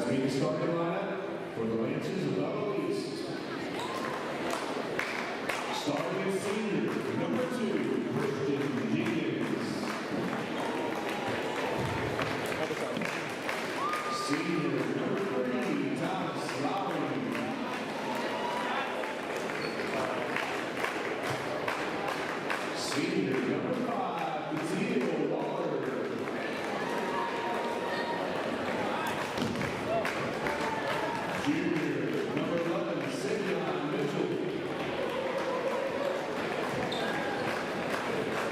Let's meet the starting lineup for the Lancers of Belleville East. Starting at senior, number 2, Christian Jenkins. Senior, number 3, Thomas Lowry. Senior, number 5, Patio Waller. Junior, number 11, Sidney Mitchell.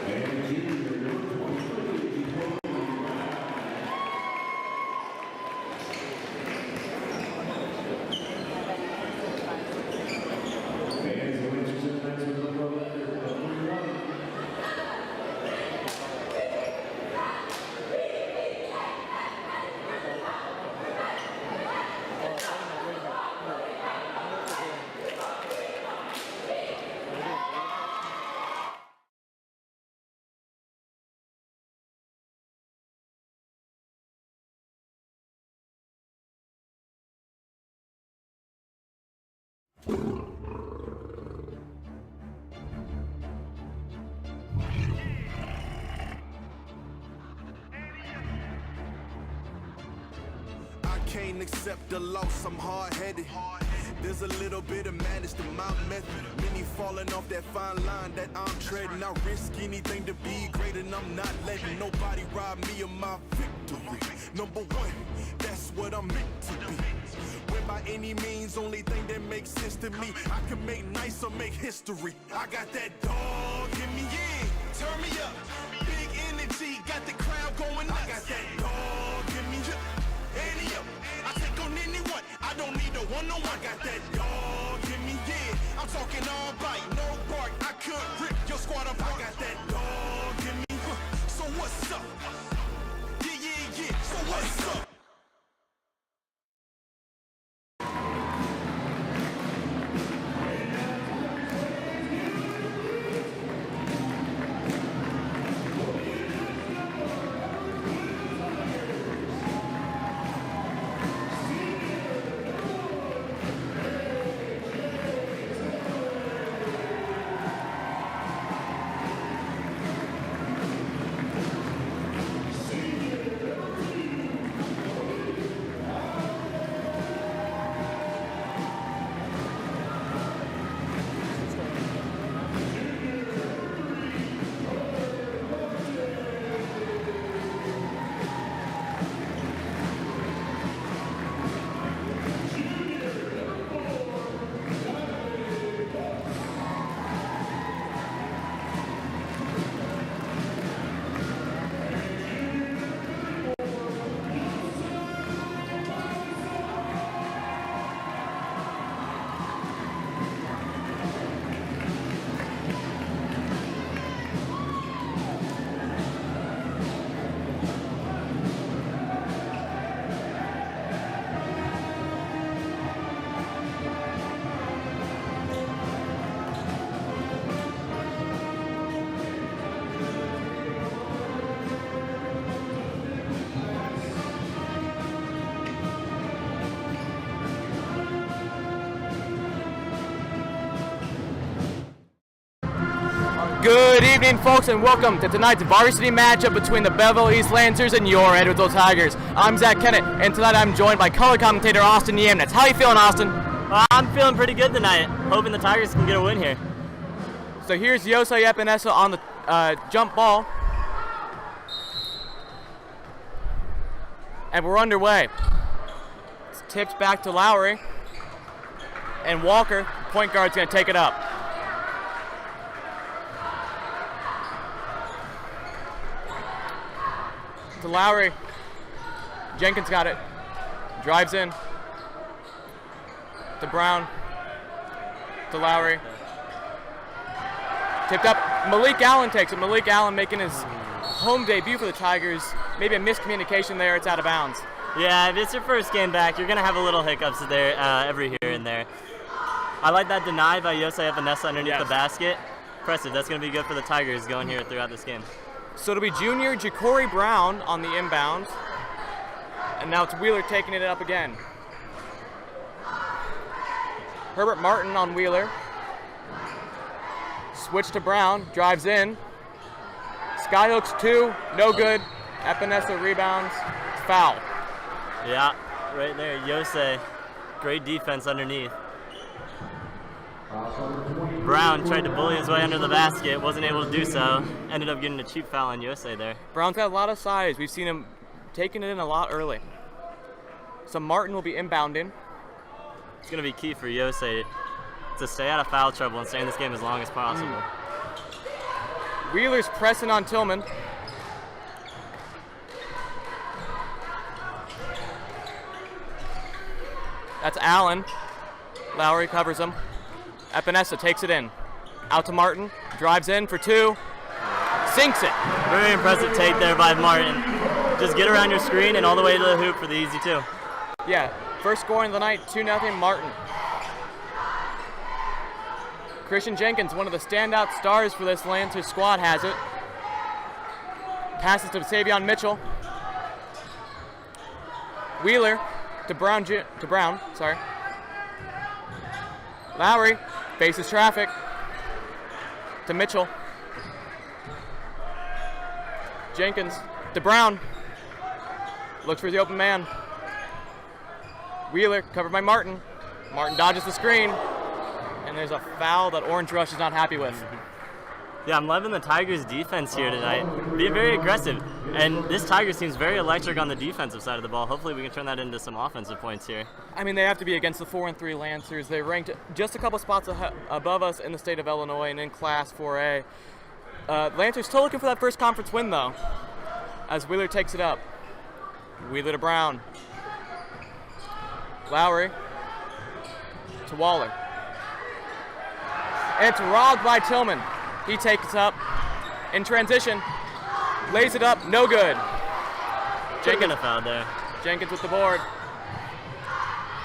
And junior, number 23, Brown. Fans and Lancers and friends with the pro record of 3-1. Can't accept the loss, I'm hard-headed. There's a little bit of madness to my method. Many falling off that fine line that I'm treading. I risk anything to be great, and I'm not letting nobody rob me of my victory. Number one, that's what I'm meant to be. When by any means, only thing that makes sense to me, I can make nice or make history. I got that dog in me, yeah. Turn me up, big energy, got the crowd going nuts. I got that dog in me, yeah. I take on anyone, I don't need a one-on-one. I got that dog in me, yeah. I'm talking all bite, no bark. I could rip your squad apart. I got that dog in me, so what's up? Yeah, so what's up? Good evening, folks, and welcome to tonight's varsity matchup between the Belleville East Lancers and your Edwardsville Tigers. I'm Zach Kennett, and tonight I'm joined by color commentator Austin Yamnitz. How you feeling, Austin? I'm feeling pretty good tonight. Hoping the Tigers can get a win here. So here's Yosei Epinesa on the jump ball. And we're underway. It's tipped back to Lowry. And Walker, point guard's going to take it up. To Lowry. Jenkins got it. Drives in. To Brown. To Lowry. Tipped up. Malik Allen takes it. Malik Allen making his home debut for the Tigers. Maybe a miscommunication there. It's out of bounds. Yeah, if it's your first game back, you're going to have a little hiccups there every here and there. I like that deny by Yosei Epinesa underneath the basket. Impressive. That's going to be good for the Tigers going here throughout this game. So it'll be junior Ja'Cory Brown on the inbound. And now it's Wheeler taking it up again. Herbert Martin on Wheeler. Switch to Brown, drives in. Skyhooks 2, no good. Epinesa rebounds, foul. Yeah, right there, Yosei. Great defense underneath. Brown tried to bully his way under the basket, wasn't able to do so. Ended up getting a cheap foul on Yosei there. Brown's got a lot of size. We've seen him taking it in a lot early. So Martin will be inbounding. It's going to be key for Yosei to stay out of foul trouble and stay in this game as long as possible. Wheeler's pressing on Tillman. That's Allen. Lowry covers him. Epinesa takes it in. Out to Martin. Drives in for 2. Sinks it. Very impressive take there by Martin. Just get around your screen and all the way to the hoop for the easy 2. Yeah, first scoring of the night, 2-0 Martin. Christian Jenkins, one of the standout stars for this Lancers squad, has it. Passes to Savion Mitchell. Wheeler to Brown, sorry. Lowry faces traffic to Mitchell. Jenkins to Brown. Looks for the open man. Wheeler covered by Martin. Martin dodges the screen. And there's a foul that Orange Rush is not happy with. Yeah, I'm loving the Tigers' defense here tonight. Being very aggressive. And this Tigers seems very electric on the defensive side of the ball. Hopefully we can turn that into some offensive points here. I mean, they have to be against the 4-3 Lancers. They ranked just a couple spots above us in the state of Illinois and in Class 4A. Lancers still looking for that first conference win, though, as Wheeler takes it up. Wheeler to Brown. Lowry to Waller. And it's robbed by Tillman. He takes it up in transition, lays it up, no good. Jenkins fouled there. Jenkins with the board.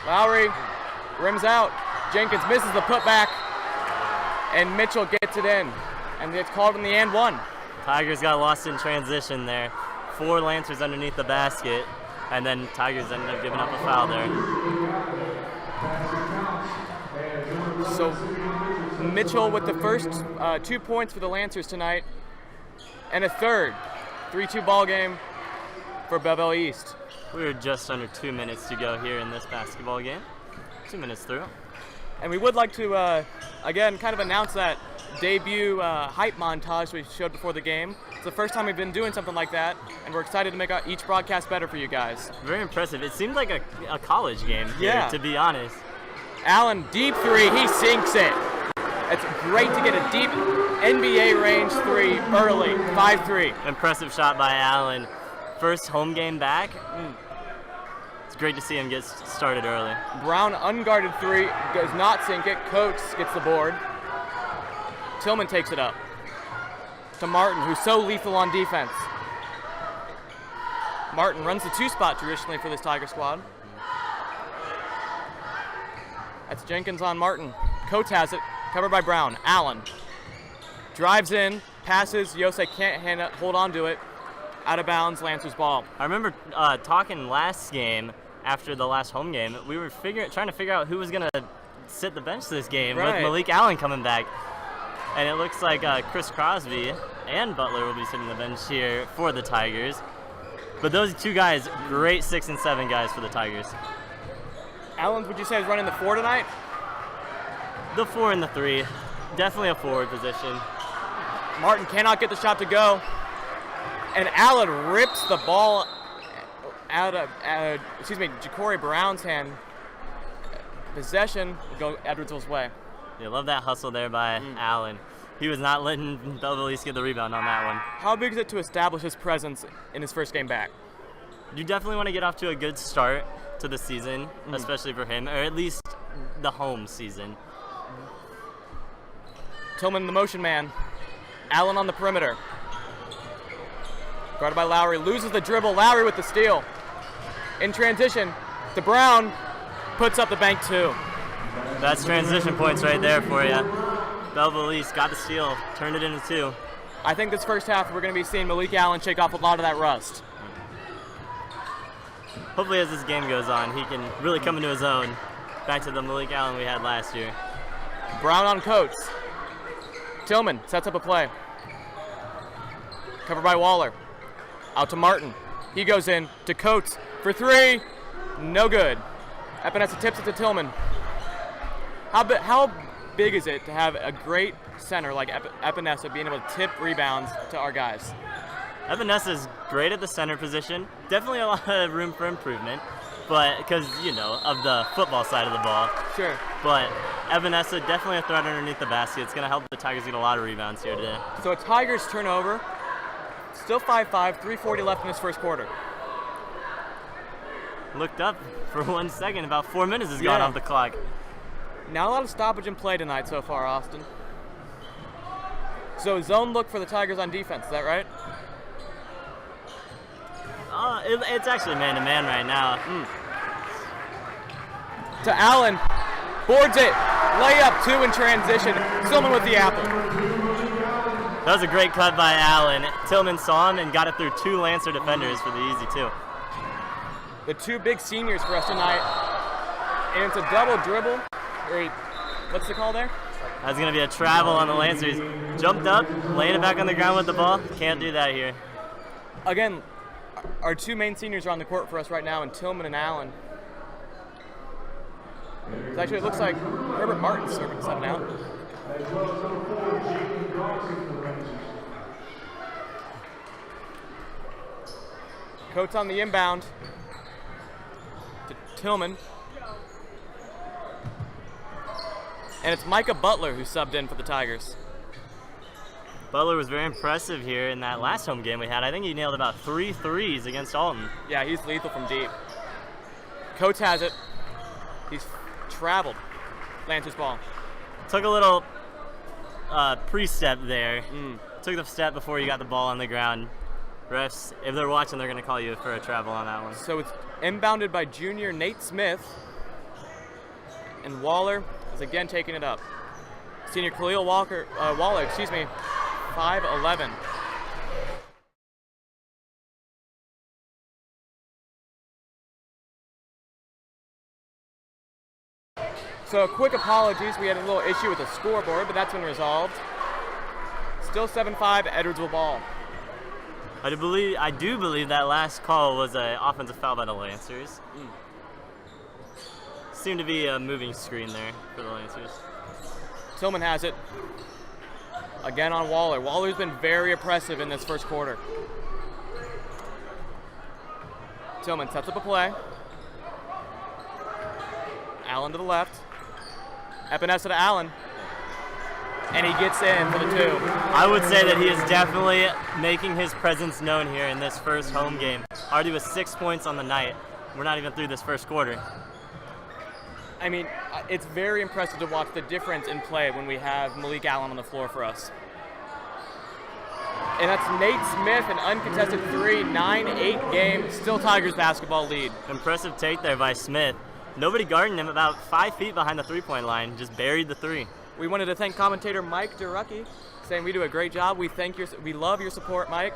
Lowry rims out. Jenkins misses the putback, and Mitchell gets it in. And it's called in the and 1. Tigers got lost in transition there. 4 Lancers underneath the basket, and then Tigers ended up giving up a foul there. So Mitchell with the first 2 points for the Lancers tonight, and a third 3-2 ball game for Belleville East. We're just under 2 minutes to go here in this basketball game. 2 minutes through. And we would like to, again, kind of announce that debut hype montage we showed before the game. It's the first time we've been doing something like that, and we're excited to make each broadcast better for you guys. Very impressive. It seemed like a college game here, Yeah. to be honest. Allen, deep 3, he sinks it. It's great to get a deep NBA range 3 early, 5-3. Impressive shot by Allen. First home game back. It's great to see him get started early. Brown, unguarded 3, does not sink it. Coates gets the board. Tillman takes it up to Martin, who's so lethal on defense. Martin runs the 2-spot traditionally for this Tiger squad. That's Jenkins on Martin. Coates has it, covered by Brown. Allen drives in, passes. Yosei can't hold on to it. Out of bounds, Lancers ball. I remember talking last game, after the last home game, we were trying to figure out who was going to sit the bench this game, Right. with Malik Allen coming back. And it looks like Chris Crosby and Butler will be sitting the bench here for the Tigers. But those 2 guys, great 6 and 7 guys for the Tigers. Allen, would you say, is running the 4 tonight? The 4 and the 3, definitely a forward position. Martin cannot get the shot to go. And Allen rips the ball out of, Ja'Cory Brown's hand. Possession will go Edwardsville's way. You love that hustle there by Allen. He was not letting Belleville East get the rebound on that one. How big is it to establish his presence in his first game back? You definitely want to get off to a good start to the season, especially for him, or at least the home season. Tillman the motion man. Allen on the perimeter. Guarded by Lowry, loses the dribble. Lowry with the steal. In transition to Brown, puts up the bank 2. That's transition points right there for you. Belleville East got the steal, turned it into 2. I think this first half we're going to be seeing Malik Allen shake off a lot of that rust. hopefully as this game goes on, he can really come into his own. Back to the Malik Allen we had last year. Brown on Coates. Tillman sets up a play. Covered by Waller. Out to Martin. He goes in to Coates for three. No good. Epinesa tips it to Tillman. How big is it to have a great center like Epinesa being able to tip rebounds to our guys? Epinesa is great at the center position. Definitely a lot of room for improvement, but because, you know, of the football side of the ball. Sure. But Epinesa definitely a threat underneath the basket. It's going to help the Tigers get a lot of rebounds here today. So a Tigers turnover. Still 5-5, 3:40 left in this first quarter. Looked up for 1 second. About 4 minutes has gone off the clock. Not a lot of stoppage in play tonight so far, Austin. So zone look for the Tigers on defense, is that right? It's actually man-to-man right now. To Allen. Boards it. Layup, 2 in transition. Tillman with the apple. That was a great cut by Allen. Tillman saw him and got it through 2 Lancer defenders for the easy 2. The 2 big seniors for us tonight. And it's a double dribble. What's the call there? That's going to be a travel on the Lancers. Jumped up, laying it back on the ground with the ball. Can't do that here. Again, our 2 main seniors are on the court for us right now, and Tillman and Allen. Actually, it looks like Herbert Martin's serving 7 out. Coates on the inbound to Tillman. And it's Micah Butler who subbed in for the Tigers. Butler was very impressive here in that last home game we had. I think he nailed about 3 threes against Alton. Yeah, he's lethal from deep. Coates has it. He's traveled. Lancers ball. Took a little pre-step there. Took the step before you got the ball on the ground. Refs, if they're watching, they're going to call you for a travel on that one. So it's inbounded by junior Nate Smith. And Waller is again taking it up. Senior Khalil Waller, 5'11". So quick apologies, we had a little issue with the scoreboard, but that's been resolved. Still 7-5, Edwards will ball. I do believe that last call was an offensive foul by the Lancers. Seemed to be a moving screen there for the Lancers. Tillman has it. Again on Waller. Waller's been very oppressive in this first quarter. Tillman sets up a play. Allen to the left. Epinesa to Allen. And he gets in for the 2. I would say that he is definitely making his presence known here in this first home game. Already with 6 points on the night. We're not even through this first quarter. I mean, it's very impressive to watch the difference in play when we have Malik Allen on the floor for us. And that's Nate Smith, an uncontested 3, 9-8 game, still Tigers basketball lead. Impressive take there by Smith. Nobody guarding him, about 5 feet behind the three-point line, just buried the 3. We wanted to thank commentator Mike DeRucki, saying we do a great job. We love your support, Mike,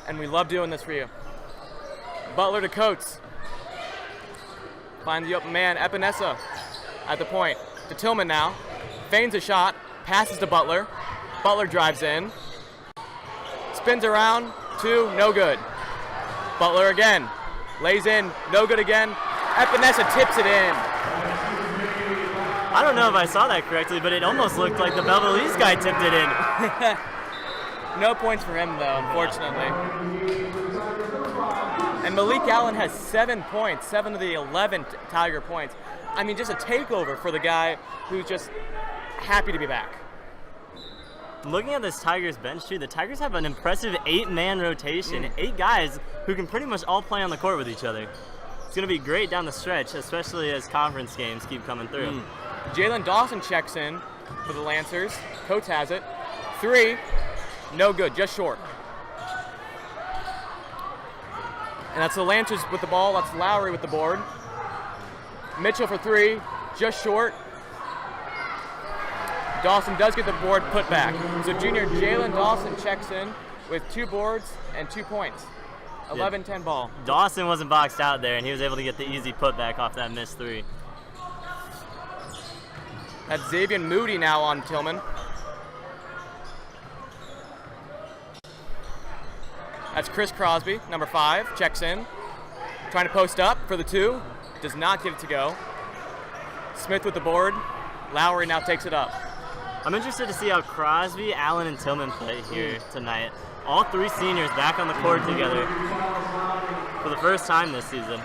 and we love doing this for you. Butler to Coates. Finds the open man, Epinesa at the point. To Tillman now. Feigns a shot, passes to Butler. Butler drives in. Spins around, 2, no good. Butler again. Lays in, no good again. Epinesa tips it in. I don't know if I saw that correctly, but it almost looked like the Belleville East guy tipped it in. No points for him, though, unfortunately. And Malik Allen has 7 points, 7 of the 11 Tiger points. I mean, just a takeover for the guy who's just happy to be back. Looking at this Tigers bench, too, the Tigers have an impressive 8-man rotation. 8 guys who can pretty much all play on the court with each other. It's going to be great down the stretch, especially as conference games keep coming through. Jalen Dawson checks in for the Lancers. Coates has it. 3, no good, just short. And that's the Lancers with the ball. That's Lowry with the board. Mitchell for 3, just short. Dawson does get the board put back. So junior Jalen Dawson checks in with 2 boards and 2 points. 11-10 ball. Dawson wasn't boxed out there, and he was able to get the easy putback off that missed three. That's Xavier Moody now on Tillman. That's Chris Crosby, number 5, checks in. Trying to post up for the 2. Does not get it to go. Smith with the board. Lowry now takes it up. I'm interested to see how Crosby, Allen, and Tillman play here tonight. All 3 seniors back on the court together for the first time this season.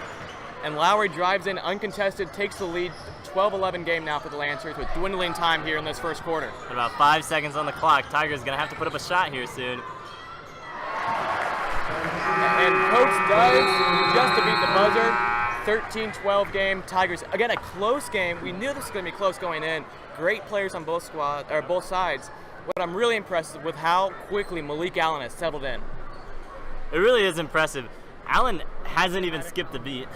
And Lowry drives in uncontested, takes the lead. 12-11 game now for the Lancers with dwindling time here in this first quarter. And about 5 seconds on the clock. Tigers going to have to put up a shot here soon. And Coach does just to beat the buzzer. 13-12 game. Tigers, again, a close game. We knew this was going to be close going in. Great players on both sides. But I'm really impressed with how quickly Malik Allen has settled in. It really is impressive. Allen hasn't even skipped a beat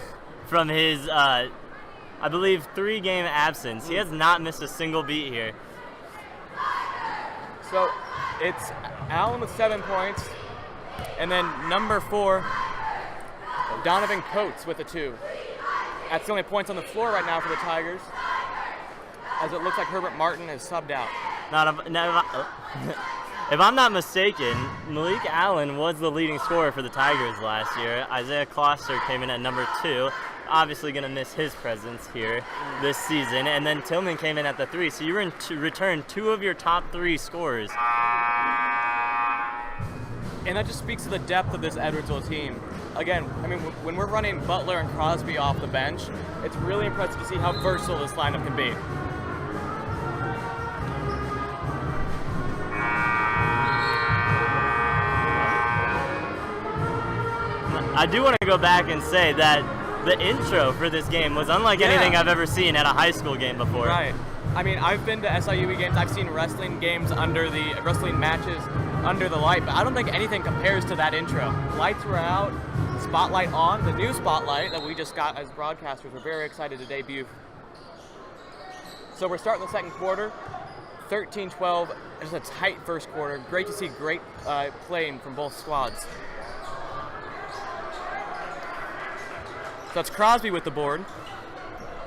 from his, I believe, 3-game absence. He has not missed a single beat here. So it's Allen with 7 points, and then number 4, Donovan Coates with a 2. That's the only points on the floor right now for the Tigers, as it looks like Herbert Martin is subbed out. If I'm not mistaken, Malik Allen was the leading scorer for the Tigers last year. Isaiah Kloster came in at number 2. Obviously going to miss his presence here this season. And then Tillman came in at the 3. So you returned 2 of your top 3 scorers. And that just speaks to the depth of this Edwardsville team. Again, I mean, when we're running Butler and Crosby off the bench, it's really impressive to see how versatile this lineup can be. I do want to go back and say that the intro for this game was unlike anything I've ever seen at a high school game before. Right. I mean, I've been to SIUE games. I've seen wrestling matches under the light, but I don't think anything compares to that intro. Lights were out, spotlight on, the new spotlight that we just got as broadcasters. We're very excited to debut. So we're starting the second quarter, 13-12. It's a tight first quarter. Great to see great playing from both squads. So that's Crosby with the board.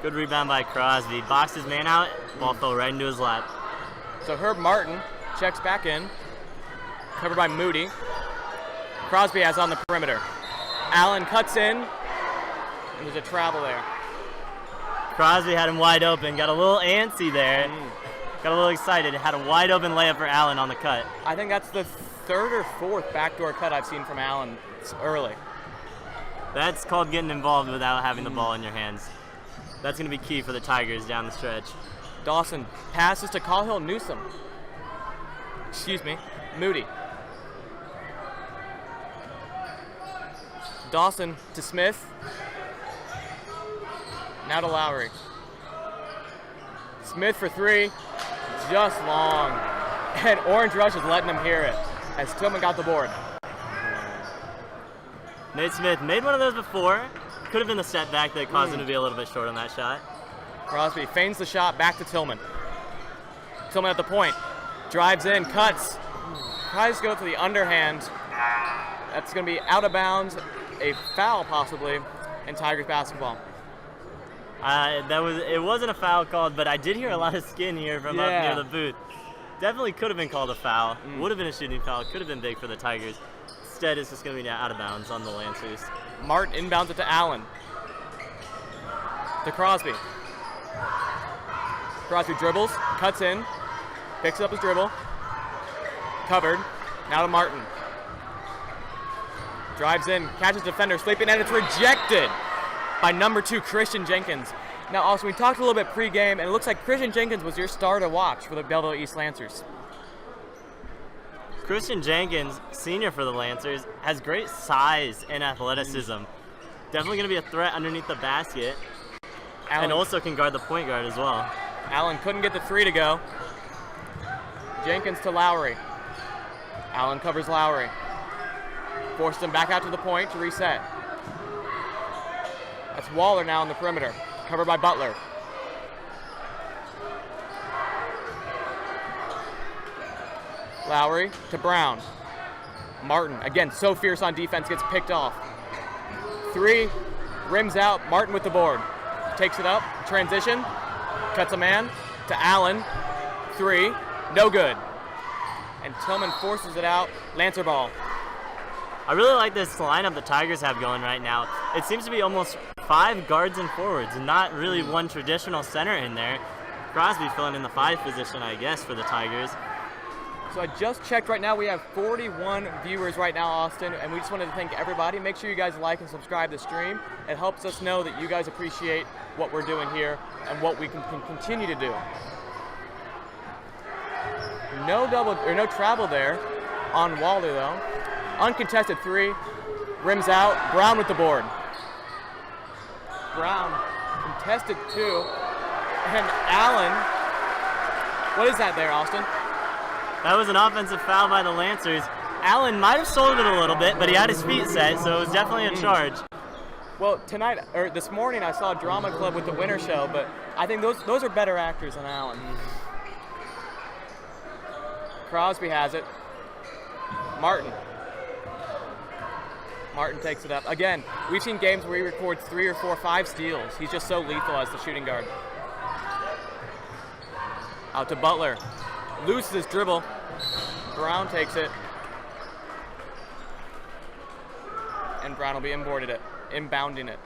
Good rebound by Crosby. Boxed his man out, ball fell right into his lap. So Herb Martin checks back in. Covered by Moody. Crosby has on the perimeter. Allen cuts in, and there's a travel there. Crosby had him wide open, got a little antsy there. Got a little excited, had a wide open layup for Allen on the cut. I think that's the 3rd or 4th backdoor cut I've seen from Allen early. That's called getting involved without having the ball in your hands. That's going to be key for the Tigers down the stretch. Dawson passes to Cahill Newsom. Moody. Dawson to Smith. Now to Lowry. Smith for 3. Just long. And Orange Rush is letting him hear it as Tillman got the board. Nate Smith made one of those before. Could have been the setback that caused him to be a little bit short on that shot. Crosby feigns the shot back to Tillman. Tillman at the point. Drives in, cuts. Tries to go to the underhand. That's going to be out of bounds. A foul possibly in Tigers basketball. It wasn't a foul called, but I did hear a lot of skin here from up near the booth. Definitely could have been called a foul. Would have been a shooting foul. Could have been big for the Tigers. Instead, it's just going to be out of bounds on the Lancers. Martin inbounds it to Allen. To Crosby. Crosby dribbles, cuts in, picks up his dribble. Covered. Now to Martin. Drives in, catches defender, sleeping, and it's rejected by number 2, Christian Jenkins. Now, also, we talked a little bit pregame, and it looks like Christian Jenkins was your star to watch for the Belleville East Lancers. Christian Jenkins, senior for the Lancers, has great size and athleticism. Definitely going to be a threat underneath the basket. And also can guard the point guard as well. Allen couldn't get the 3 to go. Jenkins to Lowry. Allen covers Lowry. Forces him back out to the point to reset. That's Waller now on the perimeter. Covered by Butler. Lowry to Brown. Martin, again, so fierce on defense, gets picked off. 3, rims out, Martin with the board. Takes it up, transition, cuts a man to Allen. 3, no good. And Tillman forces it out, Lancer ball. I really like this lineup the Tigers have going right now. It seems to be almost 5 guards and forwards, and not really one traditional center in there. Crosby filling in the 5 position, I guess, for the Tigers. So I just checked right now, we have 41 viewers right now, Austin, and we just wanted to thank everybody. Make sure you guys like and subscribe to the stream. It helps us know that you guys appreciate what we're doing here and what we can continue to do. No travel there on Waller though. Uncontested 3, rims out, Brown with the board. Brown contested 2, and Allen, what is that there, Austin? That was an offensive foul by the Lancers. Allen might have sold it a little bit, but he had his feet set, so it was definitely a charge. Well, this morning I saw Drama Club with the Winter Show, but I think those are better actors than Allen. Crosby has it. Martin takes it up. Again, we've seen games where he records 3 or 4, 5 steals. He's just so lethal as the shooting guard. Out to Butler. Loses his dribble. Brown takes it. And Brown will be inbounding it.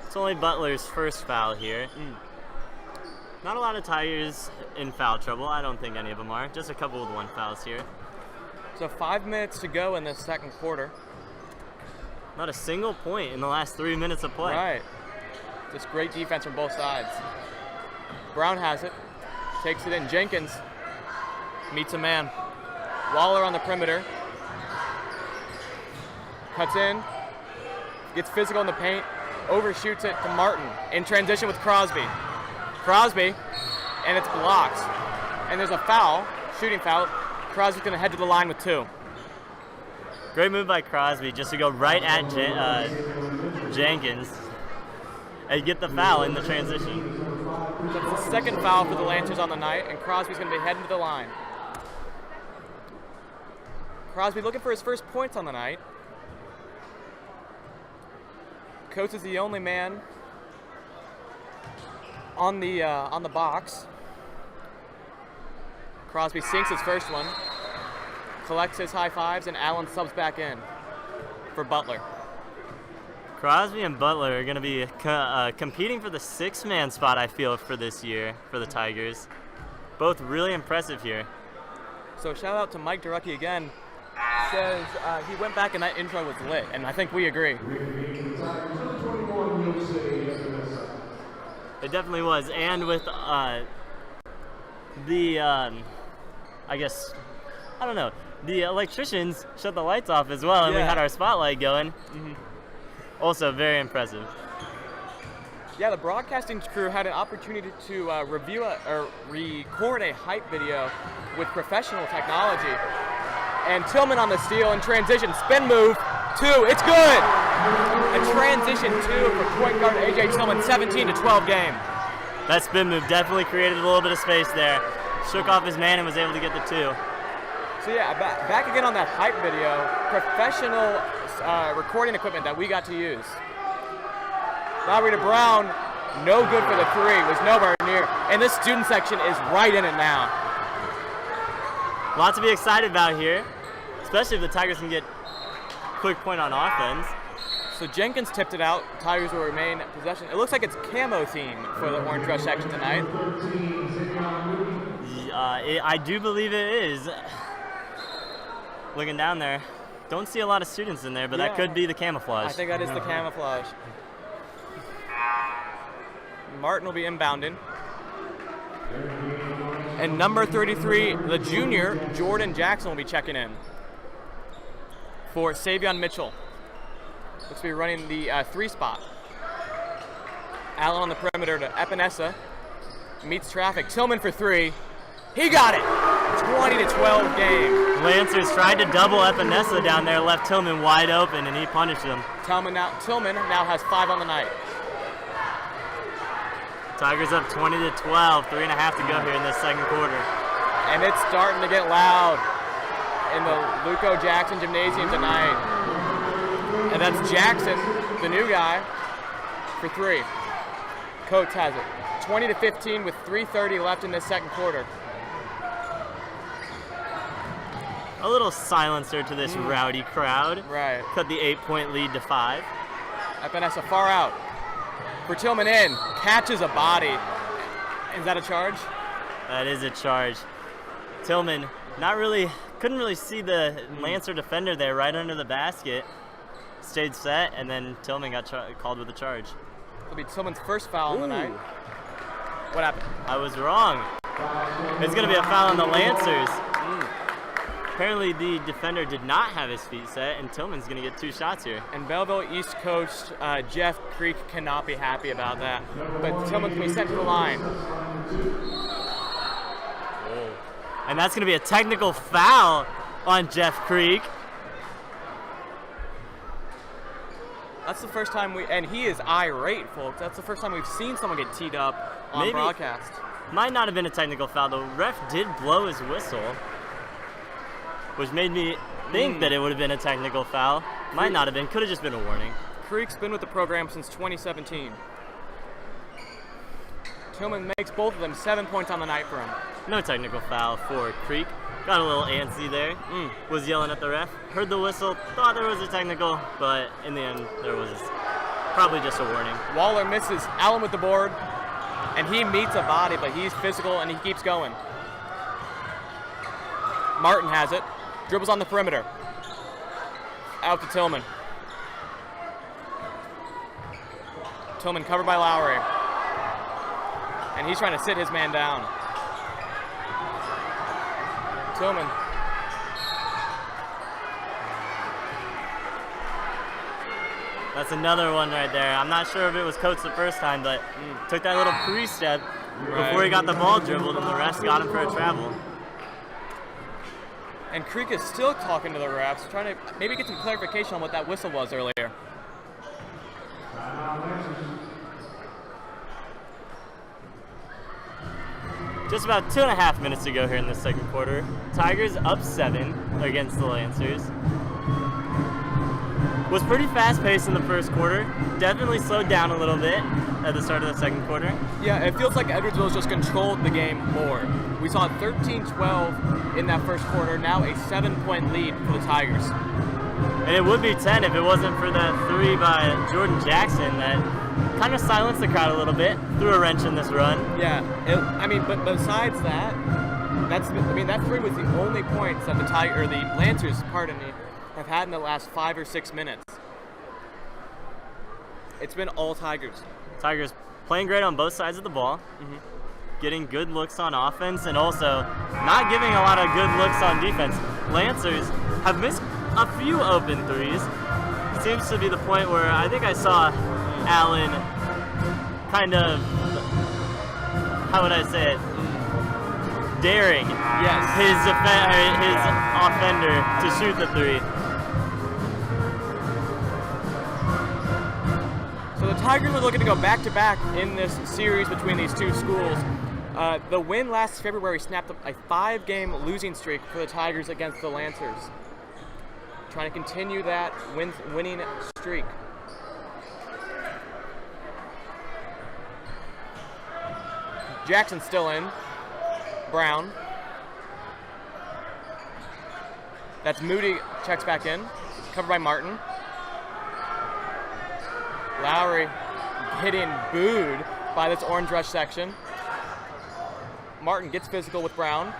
It's only Butler's first foul here. Not a lot of Tigers in foul trouble. I don't think any of them are. Just a couple with 1 fouls here. So 5 minutes to go in the second quarter. Not a single point in the last 3 minutes of play. Right. Just great defense from both sides. Brown has it. Takes it in. Jenkins meets a man. Waller on the perimeter. Cuts in. Gets physical in the paint. Overshoots it to Martin. In transition with Crosby. Crosby. And it's blocked. And there's a foul. Shooting foul. Crosby's going to head to the line with 2. Great move by Crosby just to go right at Jenkins and get the foul in the transition. That's the second foul for the Lancers on the night, and Crosby's going to be heading to the line. Crosby looking for his first points on the night. Coates is the only man on the box. Crosby sinks his first one, collects his high fives, and Allen subs back in for Butler. Crosby and Butler are going to be competing for the 6-man spot, I feel, for this year for the Tigers. Both really impressive here. So shout out to Mike Durucki again. Says he went back and that intro was lit, and I think we agree. It definitely was, and with the electricians shut the lights off as well, and we had our spotlight going. Also very impressive. Yeah, the broadcasting crew had an opportunity to record a hype video with professional technology. And Tillman on the steal in transition, spin move, 2, it's good! A transition 2 for point guard A.J. Tillman, 17-12 game. That spin move definitely created a little bit of space there. Shook off his man and was able to get the 2. So yeah, back again on that hype video, professional recording equipment that we got to use. Lowry to Brown, no good for the 3, was nowhere near. And this student section is right in it now. Lots to be excited about here, especially if the Tigers can get quick point on offense. So Jenkins tipped it out. Tigers will remain possession. It looks like it's camo theme for the Orange Rush section tonight. I do believe it is. Looking down there, don't see a lot of students in there, but that could be the camouflage. I think that is the camouflage. Martin will be inbounding. And number 33, the junior, Jordan Jackson, will be checking in for Savion Mitchell. Looks to be running the 3 spot. Allen on the perimeter to Epinesa. Meets traffic. Tillman for 3. He got it! 20-12 game. Lancers tried to double Epinesa down there, left Tillman wide open, and he punished him. Tillman now has 5 on the night. Tigers up 20-12, 3.5 to go here in this second quarter. And it's starting to get loud. in the Luco Jackson Gymnasium tonight. And that's Jackson, the new guy, for 3. Coates has it. 20-15 with 3:30 left in this second quarter. A little silencer to this rowdy crowd. Right. Cut the 8-point lead to 5. Epinesa far out. For Tillman in. Catches a body. Is that a charge? That is a charge. Tillman couldn't really see the Lancer defender there right under the basket. Stayed set, and then Tillman got called with a charge. It'll be Tillman's first foul on the night. What happened? I was wrong. It's going to be a foul on the Lancers. Apparently the defender did not have his feet set, and Tillman's going to get 2 shots here. And Belleville East coach Jeff Creek cannot be happy about that. But Tillman's going to be sent to the line. And that's going to be a technical foul on Jeff Creek. That's the first time and he is irate, folks. That's the first time we've seen someone get teed up on broadcast. Might not have been a technical foul. The ref did blow his whistle, which made me think that it would have been a technical foul. Might not have been. Could have just been a warning. Creek's been with the program since 2017. Tillman makes both of them 7 points on the night for him. No technical foul for Creek. Got a little antsy there. Was yelling at the ref. Heard the whistle. Thought there was a technical, but in the end, there was probably just a warning. Waller misses. Allen with the board. And he meets a body, but he's physical and he keeps going. Martin has it. Dribbles on the perimeter. Out to Tillman. Tillman covered by Lowry. And he's trying to sit his man down. Tillman. That's another one right there. I'm not sure if it was Coates the first time, but took that little pre-step before he got the ball dribbled, and the refs got him for a travel. And Creek is still talking to the refs, trying to maybe get some clarification on what that whistle was earlier. Just about 2.5 minutes to go here in the second quarter. Tigers up 7 against the Lancers. Was pretty fast-paced in the first quarter. Definitely slowed down a little bit at the start of the second quarter. Yeah, it feels like Edwardsville's just controlled the game more. We saw 13-12 in that first quarter, now a 7-point lead for the Tigers. And it would be 10 if it wasn't for that 3 by Jordan Jackson that kind of silenced the crowd a little bit, threw a wrench in this run. Yeah, but besides that, that 3 was the only points that the Lancers, have had in the last 5 or 6 minutes. It's been all Tigers. Tigers playing great on both sides of the ball, getting good looks on offense, and also not giving a lot of good looks on defense. Lancers have missed a few open threes. Seems to be the point where I think I saw Allen kind of, how would I say it, daring his offender to shoot the 3. So the Tigers are looking to go back-to-back in this series between these two schools. The win last February snapped up a 5-game losing streak for the Tigers against the Lancers. Trying to continue that winning streak. Jackson's still in. Brown. That's Moody, checks back in. Covered by Martin. Lowry getting booed by this Orange Rush section. Martin gets physical with Brown.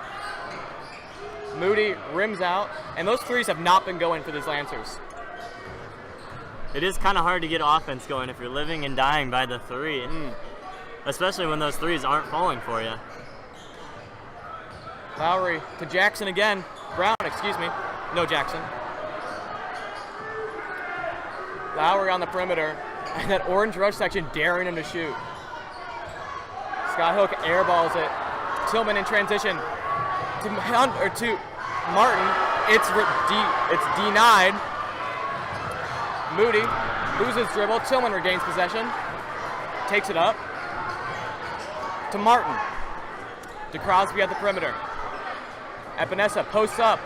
Moody rims out, and those 3s have not been going for these Lancers. It is kind of hard to get offense going if you're living and dying by the 3, especially when those 3s aren't falling for you. Lowry to Jackson again. Brown, excuse me. No, Jackson. Lowry on the perimeter, and that Orange Rush section daring him to shoot. Skyhook airballs it. Tillman in transition to Martin. It's denied. Moody loses dribble. Tillman regains possession. Takes it up to Martin. To Crosby at the perimeter. Epinesa posts up.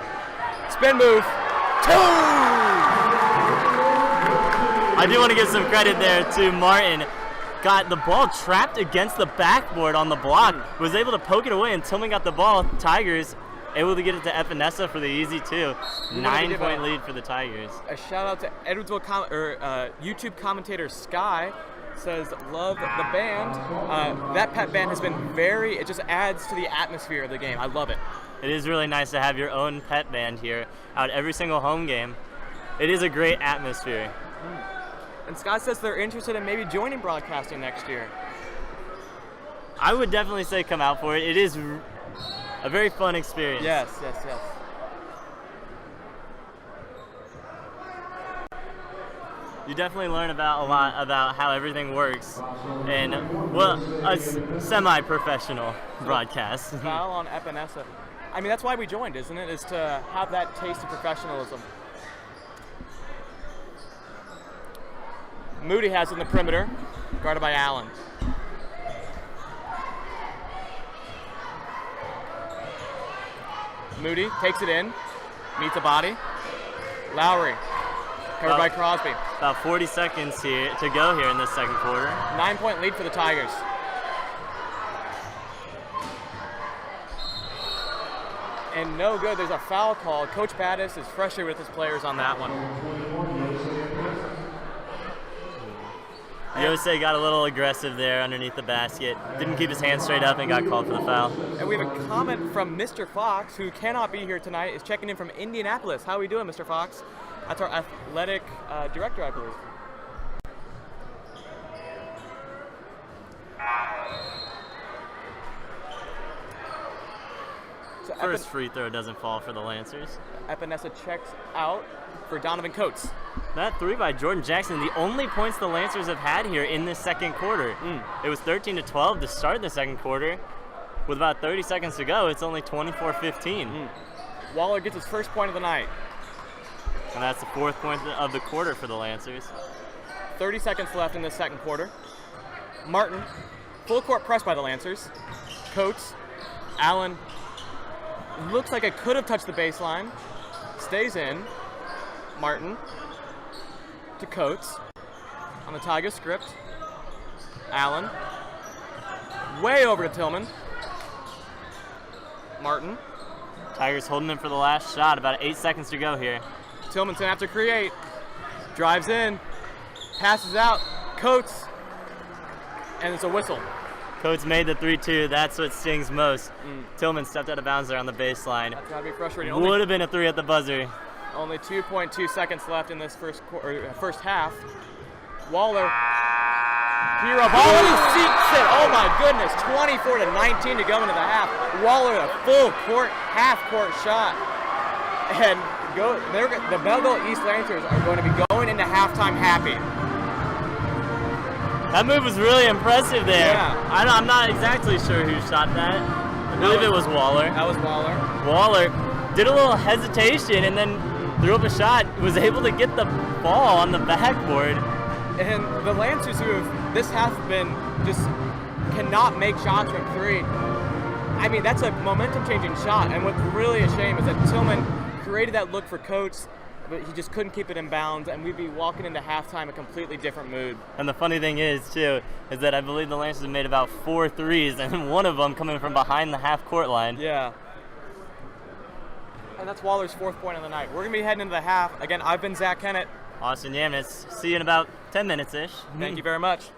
Spin move. 2! I do want to give some credit there to Martin. Got the ball trapped against the backboard on the block. Was able to poke it away, and Tillman got the ball. Tigers able to get it to Epinesa for the easy 2. 9-point lead for the Tigers. A shout out to Edwardsville YouTube commentator Sky. Says, love the band. That pep band has been it just adds to the atmosphere of the game. I love it. It is really nice to have your own pet band here out every single home game. It is a great atmosphere. And Scott says they're interested in maybe joining broadcasting next year. I would definitely say come out for it. It is a very fun experience. Yes. You definitely learn about a lot about how everything works in, well, a semi-professional broadcast. Foul on Epinesa. I mean, that's why we joined, isn't it? Is to have that taste of professionalism. Moody has it in the perimeter, guarded by Allen. Moody takes it in, meets a body. Lowry, covered by Crosby. About 40 seconds here to go here in this second quarter. 9-point lead for the Tigers. And no good, there's a foul call. Coach Battis is frustrated with his players on that one. Yosei got a little aggressive there underneath the basket. Didn't keep his hand straight up and got called for the foul. And we have a comment from Mr. Fox, who cannot be here tonight, is checking in from Indianapolis. How are we doing, Mr. Fox? That's our athletic director, I believe. So First free throw doesn't fall for the Lancers. Epinesa checks out for Donovan Coates. That 3 by Jordan Jackson, the only points the Lancers have had here in this second quarter. It was 13-12 to start the second quarter. With about 30 seconds to go, it's only 24-15. Waller gets his first point of the night. And that's the 4th point of the quarter for the Lancers. 30 seconds left in this second quarter. Martin, full court press by the Lancers. Coates, Allen, looks like it could have touched the baseline. Stays in. Martin to Coates on the Tigers script. Allen, way over to Tillman. Martin. Tigers holding him for the last shot, about 8 seconds to go here. Tillman's gonna have to create. Drives in, passes out, Coates, and it's a whistle. Coates made the 3-2. That's what stings most. Tillman stepped out of bounds there on the baseline. That's gotta be frustrating. Would have been a 3 at the buzzer. Only 2.2 seconds left in this first half. Waller, hero ball, and he seeks it. Oh my goodness, 24-19 to go into the half. Waller with a full court, half court shot. And the Belleville East Lancers are going to be going into halftime happy. That move was really impressive there. Yeah. I'm not exactly sure who shot that. I believe it was Waller. That was Waller. Waller did a little hesitation and then threw up a shot, was able to get the ball on the backboard. And the Lancers, this half been just cannot make shots from 3. I mean, that's a momentum-changing shot. And what's really a shame is that Tillman created that look for Coates, but he just couldn't keep it in bounds, and we'd be walking into halftime a completely different mood. And the funny thing is, too, is that I believe the Lancers have made about 4 threes, and one of them coming from behind the half-court line. Yeah. And that's Waller's 4th point of the night. We're going to be heading into the half. Again, I've been Zach Kennett. Austin Yamis. See you in about 10 minutes-ish. Thank you very much.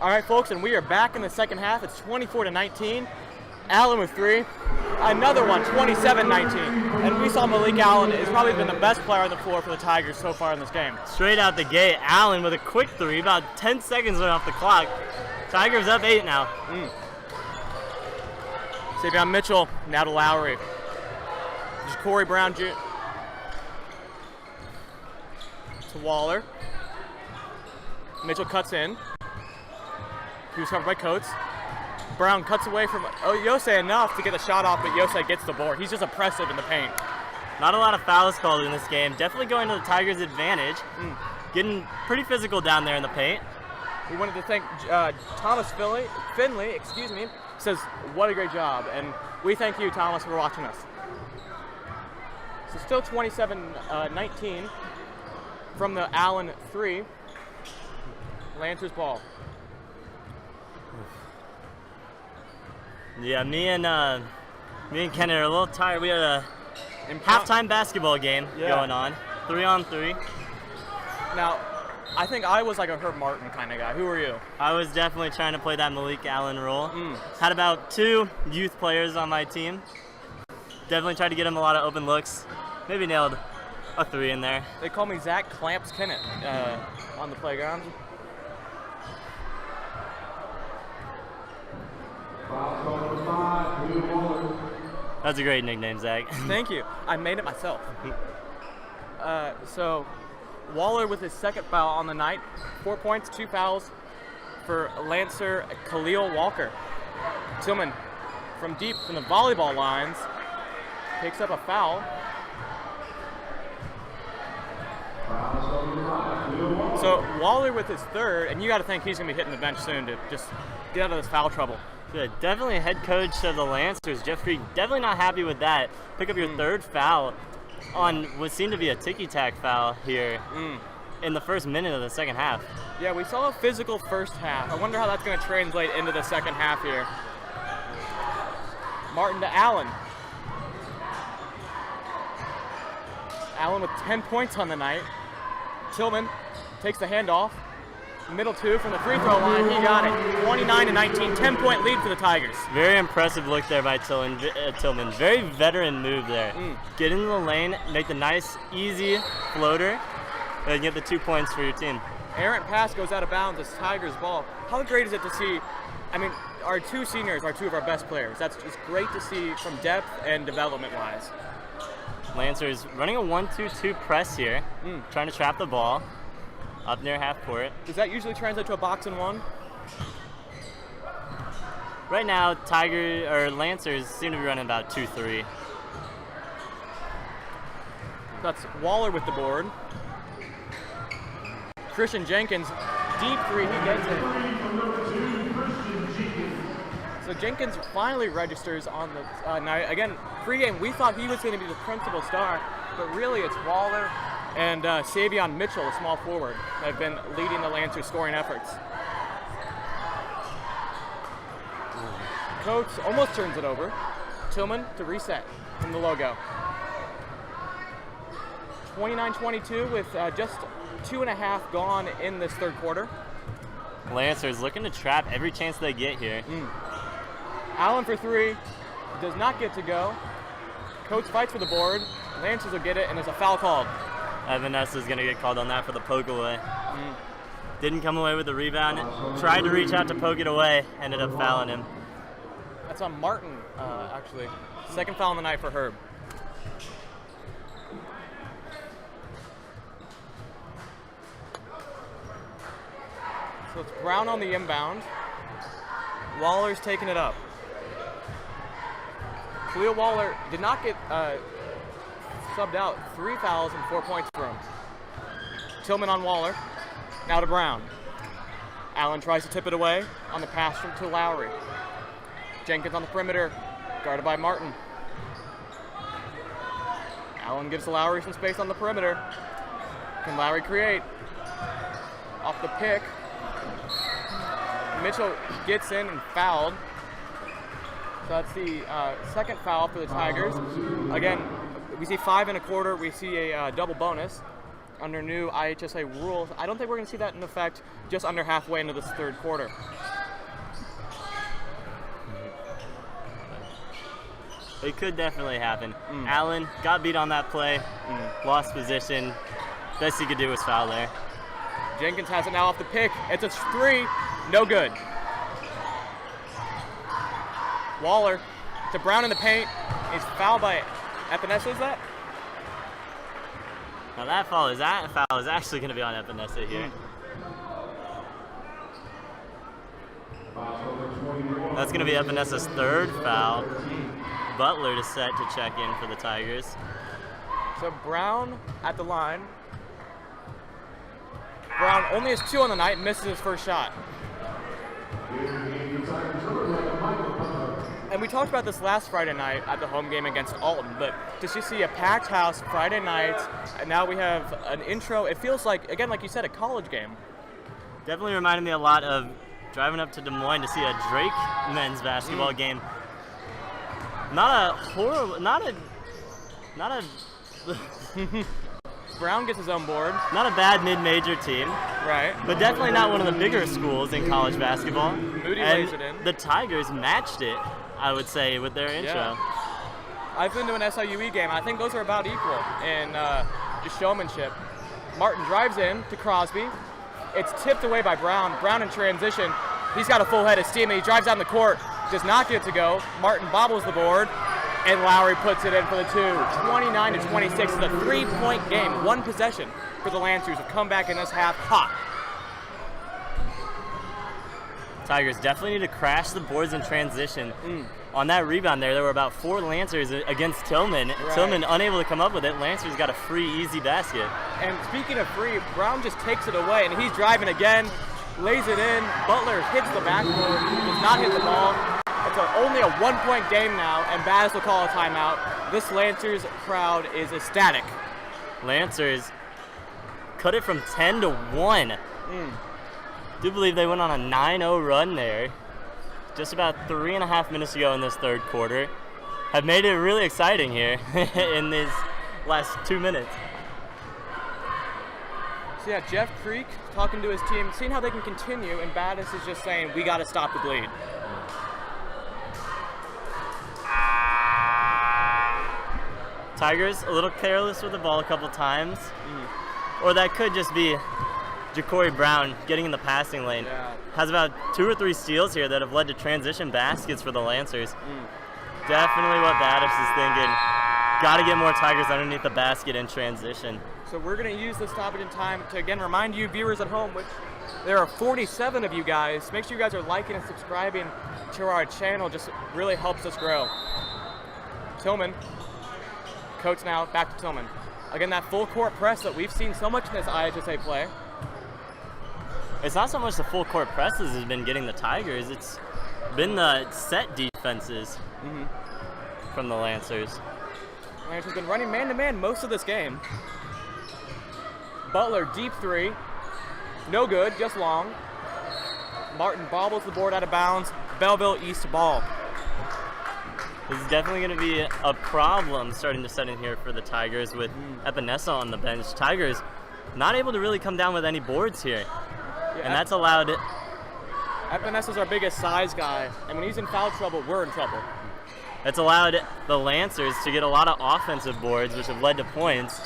All right, folks, and we are back in the second half. It's 24-19. Allen with 3. Another one, 27-19. And we saw Malik Allen has probably been the best player on the floor for the Tigers so far in this game. Straight out the gate, Allen with a quick 3, about 10 seconds went off the clock. Tigers up 8 now. Savion Mitchell, now to Lowry. Just Corey Brown to Waller. Mitchell cuts in. He was covered by Coates. Brown cuts away from Yosei enough to get the shot off, but Yosei gets the board. He's just oppressive in the paint. Not a lot of fouls called in this game. Definitely going to the Tigers' advantage. Getting pretty physical down there in the paint. We wanted to thank Thomas Finley, says, what a great job. And we thank you, Thomas, for watching us. So still 27-19 from the Allen 3. Lancers ball. Yeah, me and Ken are a little tired. We had a halftime basketball game going on, 3-on-3. Now, I think I was like a Herb Martin kind of guy. Who were you? I was definitely trying to play that Malik Allen role. Had about 2 youth players on my team. Definitely tried to get him a lot of open looks. Maybe nailed a 3 in there. They call me Zach Clamps Kennett on the playground. That's a great nickname, Zach. Thank you. I made it myself. So, Waller with his second foul on the night. 4 points, 2 fouls for Lancer Khalil Walker. Tillman from deep from the volleyball lines picks up a foul. So Waller with his third, and you got to think he's going to be hitting the bench soon to just get out of this foul trouble. Good. Definitely head coach of the Lancers, Jeff Creek, definitely not happy with that. Pick up your third foul on what seemed to be a ticky-tack foul here in the first minute of the second half. Yeah, we saw a physical first half. I wonder how that's going to translate into the second half here. Martin to Allen. Allen with 10 points on the night. Tillman takes the handoff. Middle 2 from the free throw line. He got it. 29-19, 10-point lead for the Tigers. Very impressive look there by Tillman. Very veteran move there. Get into the lane, make the nice, easy floater, and get the 2 points for your team. Errant pass goes out of bounds. It's Tigers ball. How great is it to see? I mean, our 2 seniors are 2 of our best players. That's just great to see from depth and development-wise. Lancers running a 1-2-2 press here, trying to trap the ball up near half court. Does that usually translate to a box and one? Right now, Lancers seem to be running about 2-3. That's Waller with the board. Christian Jenkins, deep 3, he gets it. So Jenkins finally registers on the night. Again, pregame, we thought he was going to be the principal star, but really it's Waller and Savion Mitchell, a small forward, that have been leading the Lancers scoring efforts. Coates almost turns it over. Tillman to reset from the logo. 29-22 with just 2.5 gone in this third quarter. Lancers looking to trap every chance they get here. Allen for 3, does not get to go. Coates fights for the board. Lancers will get it, and there's a foul called. Vanessa's going to get called on that for the poke away. Didn't come away with the rebound. Tried to reach out to poke it away. Ended up fouling him. That's on Martin, actually. Second foul on the night for Herb. So it's Brown on the inbound. Waller's taking it up. Khalil Waller did not get subbed out. 3 fouls and 4 points for him. Tillman on Waller. Now to Brown. Allen tries to tip it away on the pass to Lowry. Jenkins on the perimeter, guarded by Martin. Allen gives Lowry some space on the perimeter. Can Lowry create? Off the pick. Mitchell gets in and fouled. So that's the second foul for the Tigers. Again, we see 5 1/4. We see a double bonus. under new IHSA rules, I don't think we're going to see that in effect just under halfway into this third quarter. It could definitely happen. Allen got beat on that play, lost position. Best he could do was foul there. Jenkins has it now off the pick. It's a 3, no good. Waller to Brown in the paint. He's fouled by Epinesa, is that? Now that foul is actually going to be on Epinesa here. That's going to be Epinesa's third foul. Butler to set to check in for the Tigers. So Brown at the line. Brown only has 2 on the night, misses his first shot. And we talked about this last Friday night at the home game against Alton, but to just see a packed house Friday night, and now we have an intro, it feels like, again, like you said, a college game. Definitely reminded me a lot of driving up to Des Moines to see a Drake men's basketball game. Not a Brown gets his own board. Not a bad mid-major team. Right. But definitely not one of the bigger schools in college basketball. Moody and lays it in. The Tigers matched it, I would say, with their intro. Yeah. I've been to an SIUE game. I think those are about equal in just showmanship. Martin drives in to Crosby. It's tipped away by Brown. Brown in transition. He's got a full head of steam, and he drives down the court. Does not get it to go. Martin bobbles the board, and Lowry puts it in for the 2. 29-26 is a 3-point game. 1 possession for the Lancers who come back in this half hot. Tigers definitely need to crash the boards in transition. On that rebound there were about 4 Lancers against Tillman. Right. Tillman unable to come up with it. Lancers got a free, easy basket. And speaking of free, Brown just takes it away, and he's driving again, lays it in. Butler hits the backboard, does not hit the ball. It's only a 1-point game now, and Baz will call a timeout. This Lancers crowd is ecstatic. Lancers cut it from 10 to 1. Do believe they went on a 9-0 run there. Just about 3.5 minutes to go in this third quarter. Have made it really exciting here in these last 2 minutes. So yeah, Jeff Creek talking to his team, seeing how they can continue, and Battis is just saying, we got to stop the bleed. Tigers a little careless with the ball a couple times. Or that could just be Ja'Cory Brown getting in the passing lane. Yeah. Has about 2 or 3 steals here that have led to transition baskets for the Lancers. Definitely what Battis is thinking. Got to get more Tigers underneath the basket in transition. So we're going to use this stoppage in time to, again, remind you viewers at home, which there are 47 of you guys. Make sure you guys are liking and subscribing to our channel. Just really helps us grow. Tillman. Coates now, back to Tillman. Again, that full court press that we've seen so much in this IHSA play. It's not so much the full court presses has been getting the Tigers. It's been the set defenses from the Lancers. Lancers been running man-to-man most of this game. Butler, deep 3. No good, just long. Martin bobbles the board out of bounds. Belleville East ball. This is definitely going to be a problem starting to set in here for the Tigers with Epinesa on the bench. Tigers not able to really come down with any boards here. Yeah, And that's allowed... Epinesa's our biggest size guy, and when he's in foul trouble, we're in trouble. It's allowed the Lancers to get a lot of offensive boards, which have led to points,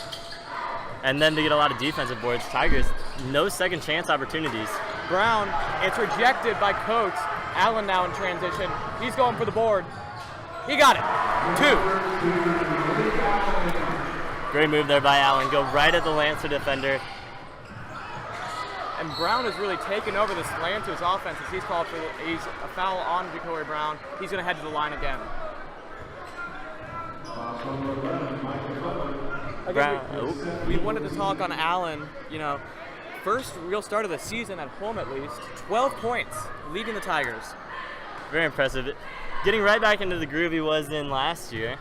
and then to get a lot of defensive boards. Tigers, no second chance opportunities. Brown, it's rejected by Coates. Allen now in transition. He's going for the board. He got it. 2. Great move there by Allen. Go right at the Lancer defender. And Brown has really taken over this Lancers offense as he's called for he's a foul on Ja'Cory Brown. He's going to head to the line again. We wanted to talk on Allen, you know, first real start of the season at home at least. 12 points, leading the Tigers. Very impressive. Getting right back into the groove he was in last year.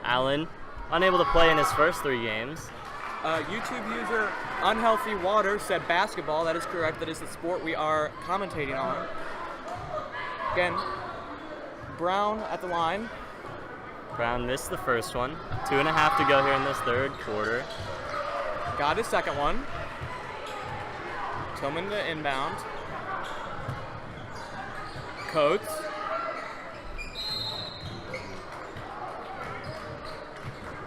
Allen, unable to play in his first 3 games. YouTube user Unhealthy Water said basketball. That is correct. That is the sport we are commentating on. Again, Brown at the line. Brown missed the first one. 2.5 to go here in this third quarter. Got his second one. Tillman to inbound. Coates.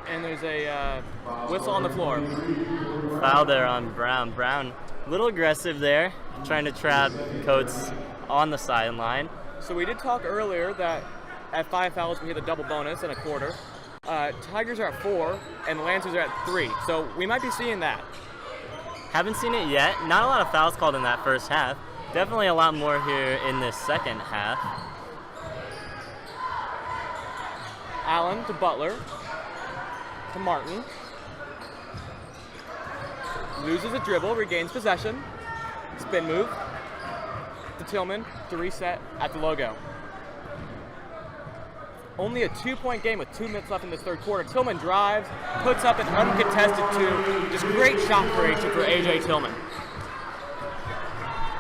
And there's a whistle on the floor. Foul there on Brown. Brown, a little aggressive there, trying to trap Coates on the sideline. So we did talk earlier that at 5 fouls we hit a double bonus in a quarter. Tigers are at 4 and the Lancers are at 3. So we might be seeing that. Haven't seen it yet. Not a lot of fouls called in that first half. Definitely a lot more here in this second half. Allen to Butler. To Martin. Loses a dribble, regains possession. Spin move. To Tillman to reset at the logo. Only a 2-point game with 2 minutes left in this third quarter. Tillman drives, puts up an uncontested 2. Just great shot creation for A.J. Tillman.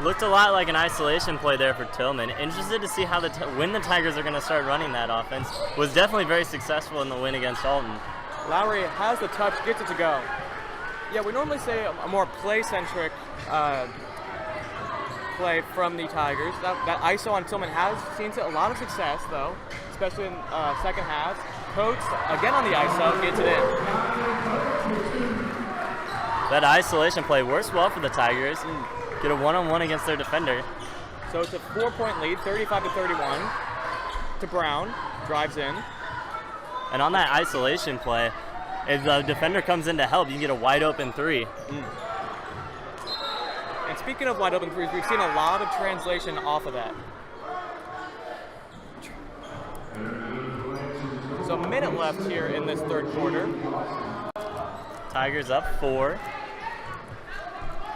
Looked a lot like an isolation play there for Tillman. Interested to see how when the Tigers are going to start running that offense. Was definitely very successful in the win against Alton. Lowry has the touch, gets it to go. Yeah, we normally say a more play-centric play from the Tigers. That ISO on Tillman has seen a lot of success, though, especially in second half. Coates, again on the ISO, gets it in. That isolation play works well for the Tigers and get a one-on-one against their defender. So it's a 4-point lead, 35-31 to Brown, drives in. And on that isolation play, if the defender comes in to help, you can get a wide-open 3. And speaking of wide open threes, we've seen a lot of translation off of that. So a minute left here in this third quarter. Tigers up 4.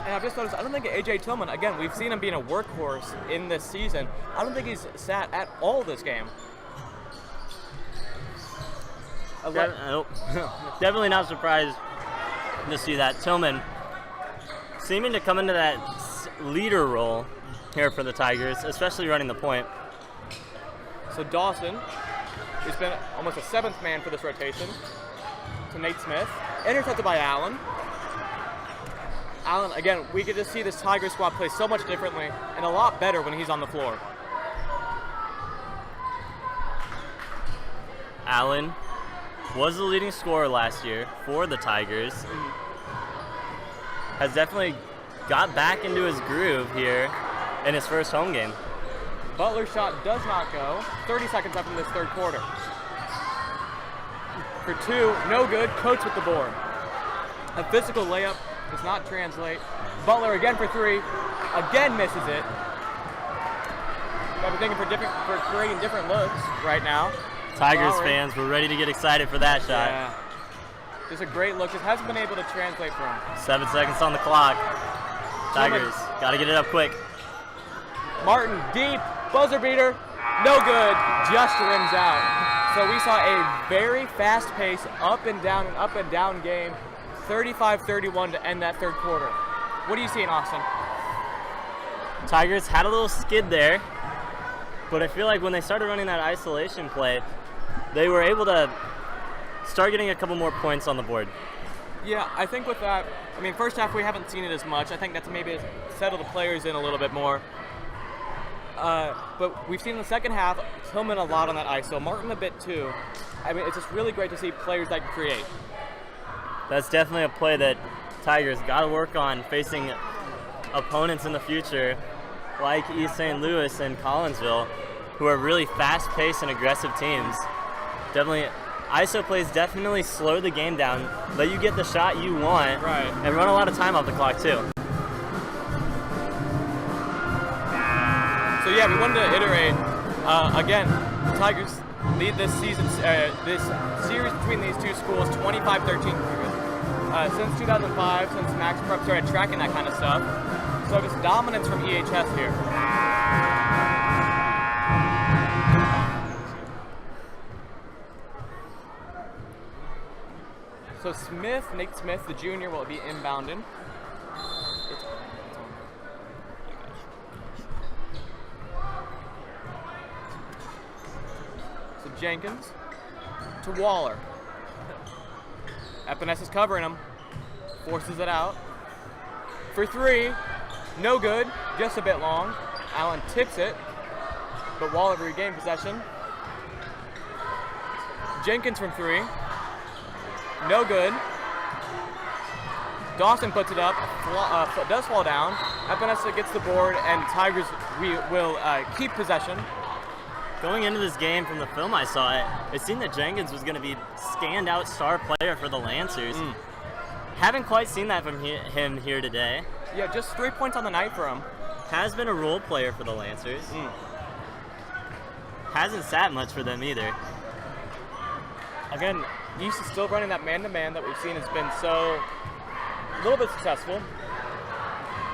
And I've just noticed, I don't think A.J. Tillman, again, we've seen him being a workhorse in this season. I don't think he's sat at all this game. Definitely not surprised to see that. Tillman seeming to come into that leader role here for the Tigers, especially running the point. So Dawson has been almost a 7th man for this rotation. To Nate Smith. Intercepted by Allen. Allen, again, we get to see this Tiger squad play so much differently and a lot better when he's on the floor. Allen was the leading scorer last year for the Tigers. Has definitely got back into his groove here in his first home game. Butler's shot does not go. 30 seconds left in this third quarter. For 2, no good. Coates with the board. A physical layup does not translate. Butler again for 3. Again misses it. I've been thinking for creating different looks right now. Tigers fans were ready to get excited for that shot. Yeah. Just a great look. Just hasn't been able to translate for him. 7 seconds on the clock. Tigers, got to get it up quick. Martin deep, buzzer beater, no good, just rims out. So we saw a very fast pace, up and down game, 35-31 to end that third quarter. What are you seeing, Austin? Tigers had a little skid there, but I feel like when they started running that isolation play, they were able to start getting a couple more points on the board. Yeah, I think with that, I mean, first half we haven't seen it as much. I think that's maybe settle the players in a little bit more. But we've seen in the second half, Tillman a lot on that ISO, Martin a bit too. I mean, it's just really great to see players that can create. That's definitely a play that Tigers got to work on facing opponents in the future, like East St. Louis and Collinsville, who are really fast-paced and aggressive teams. Definitely, ISO plays definitely slow the game down, let you get the shot you want, right, and run a lot of time off the clock too. So yeah, we wanted to iterate. Again, the Tigers lead this season, this series between these two schools, 25-13. Since 2005, since Max Prep started tracking that kind of stuff. So just dominance from EHS here. So Smith, Nate Smith, the junior, will be inbounding. So Jenkins to Waller. Epiness is covering him. forces it out. For three, no good, just a bit long. Allen tips it, but Waller regained possession. Jenkins from three, no good. Dawson puts it up, does fall down. Epinesa gets the board, and Tigers will keep possession. Going into this game, from the film I saw, it seemed that Jenkins was going to be standout star player for the Lancers. Haven't quite seen that from him here today. Yeah, just 3 points on the night for him. Has been a role player for the Lancers. Hasn't sat much for them either. Again, East is still running that man-to-man that we've seen has been so a little bit successful.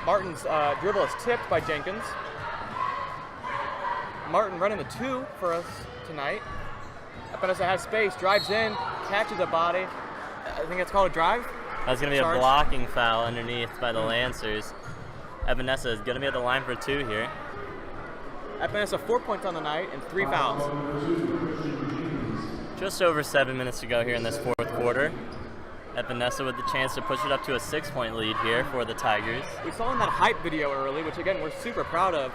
Martin's dribble is tipped by Jenkins. Martin running the two for us tonight. Epinesa has space, drives in, catches a body. I think it's called a drive. That's going to be a blocking foul underneath by the Lancers. Epinesa is going to be at the line for two here. Epinesa 4 points on the night and 3 fouls. Just over 7 minutes to go here in this fourth quarter. Epinesa with the chance to push it up to a 6-point lead here for the Tigers. We saw in that hype video early, which again we're super proud of.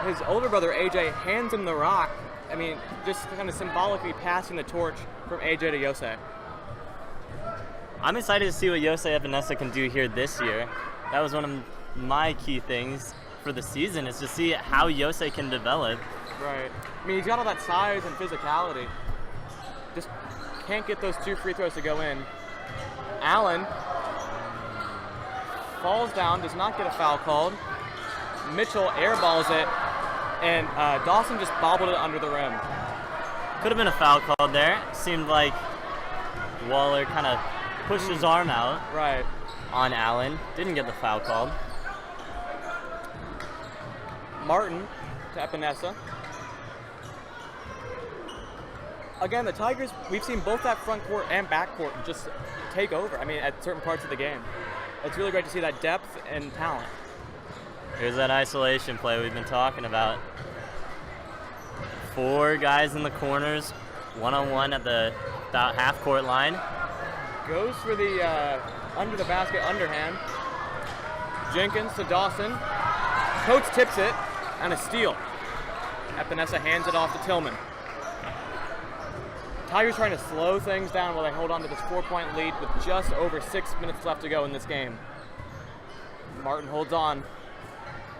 His older brother AJ hands him the rock. I mean, just kind of symbolically passing the torch from AJ to Yosei. I'm excited to see what Yosei Epinesa can do here this year. That was one of my key things for the season, is to see how Yosei can develop. Right. I mean, he's got all that size and physicality. Just can't get those 2 free throws to go in. Allen falls down, does not get a foul called. Mitchell airballs it, and Dawson just bobbled it under the rim. Could have been a foul called there. Seemed like Waller kind of pushed his arm out on Allen. Didn't get the foul called. Martin to Epinesa. Again, the Tigers, we've seen both that front court and back court just take over, I mean, at certain parts of the game. It's really great to see that depth and talent. Here's that isolation play we've been talking about. 4 guys in the corners, one-on-one at the about half-court line. Goes for the under the basket underhand. Jenkins to Dawson. Coates tips it, and a steal. Epinesa hands it off to Tillman. Tigers trying to slow things down while they hold on to this 4-point lead with just over 6 minutes left to go in this game. Martin holds on.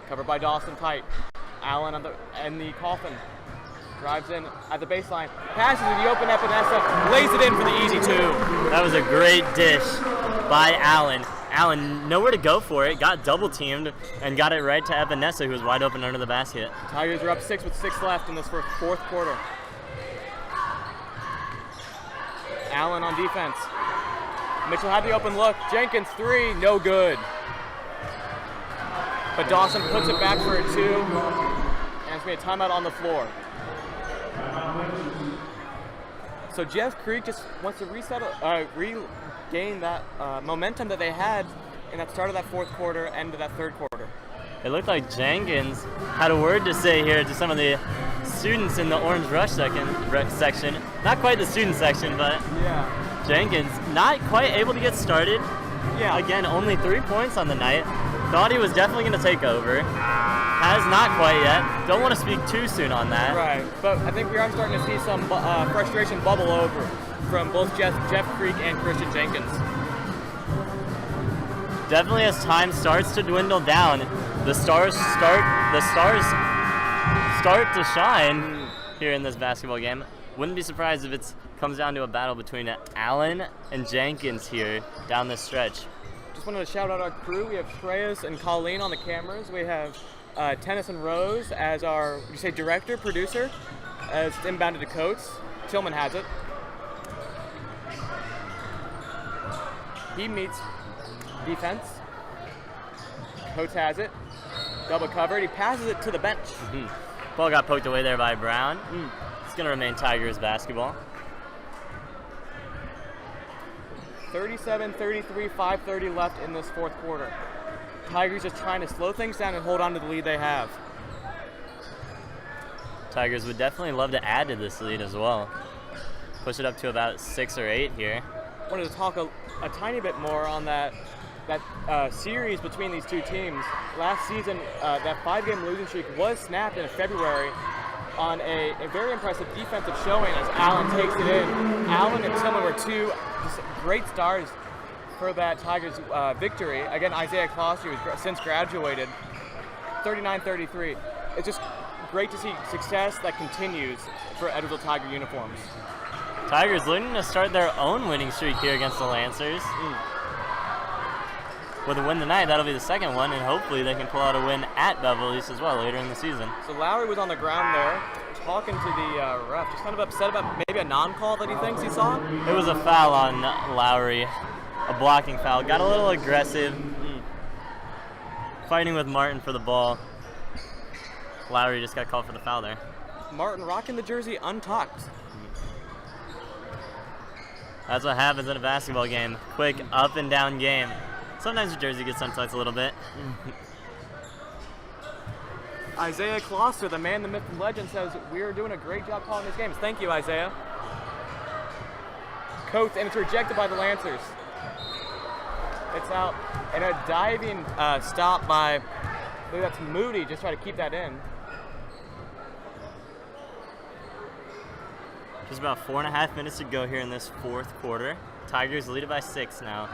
Covered by Dawson tight. Allen in the coffin. Drives in at the baseline. Passes to the open Epinesa. Lays it in for the easy 2. That was a great dish by Allen. Allen nowhere to go for it. Got double teamed and got it right to Epinesa, who was wide open under the basket. Tigers are up 6 with 6 left in this fourth quarter. Allen on defense. Mitchell had the open look. Jenkins 3, no good. But Dawson puts it back for a 2. And it's going to be a timeout on the floor. So Jeff Creek just wants to regain that momentum that they had in that start of that fourth quarter, end of that third quarter. It looked like Jenkins had a word to say here to some of the students in the Orange Rush section. Not quite the student section, but yeah. Jenkins not quite able to get started. Yeah. Again, only 3 points on the night. Thought he was definitely going to take over. Has not quite yet. Don't want to speak too soon on that. Right, but I think we are starting to see some frustration bubble over from both Jeff Creek and Christian Jenkins. Definitely, as time starts to dwindle down, the stars start to shine here in this basketball game. Wouldn't be surprised if it comes down to a battle between Allen and Jenkins here down this stretch. Just wanted to shout out our crew. We have Shreyas and Colleen on the cameras. We have Tennyson Rose as our, would you say, director, producer, as it's inbounded to Coates. Tillman has it. He meets defense. Coates has it. Double covered. He passes it to the bench. Ball got poked away there by Brown. It's going to remain Tigers basketball. 37-33, 5:30 left in this fourth quarter. Tigers just trying to slow things down and hold on to the lead they have. Tigers would definitely love to add to this lead as well. Push it up to about 6 or 8 here. Wanted to talk a tiny bit more on that that series between these two teams last season, that 5-game losing streak was snapped in February on a very impressive defensive showing as Allen takes it in. Allen and Tillman were two just great stars for that Tigers victory. Again, Isaiah Kloster, who's since graduated, 39-33. It's just great to see success that continues for Edwardsville Tiger uniforms. Tigers looking to start their own winning streak here against the Lancers. With a win tonight, that'll be the second one, and hopefully they can pull out a win at Belleville East as well later in the season. So Lowry was on the ground there, talking to the ref, just kind of upset about maybe a non-call that he thinks he saw. It was a foul on Lowry, a blocking foul. Got a little aggressive, fighting with Martin for the ball. Lowry just got called for the foul there. Martin rocking the jersey untucked. That's what happens in a basketball game. Quick up and down game. Sometimes the jersey gets untucked a little bit. Isaiah Kloster, the man, the myth, and legend, says we're doing a great job calling these games. Thank you, Isaiah. Coates, and it's rejected by the Lancers. It's out. And a diving stop by, I believe that's Moody, just try to keep that in. Just about 4.5 minutes to go here in this fourth quarter. Tigers lead it by 6 now.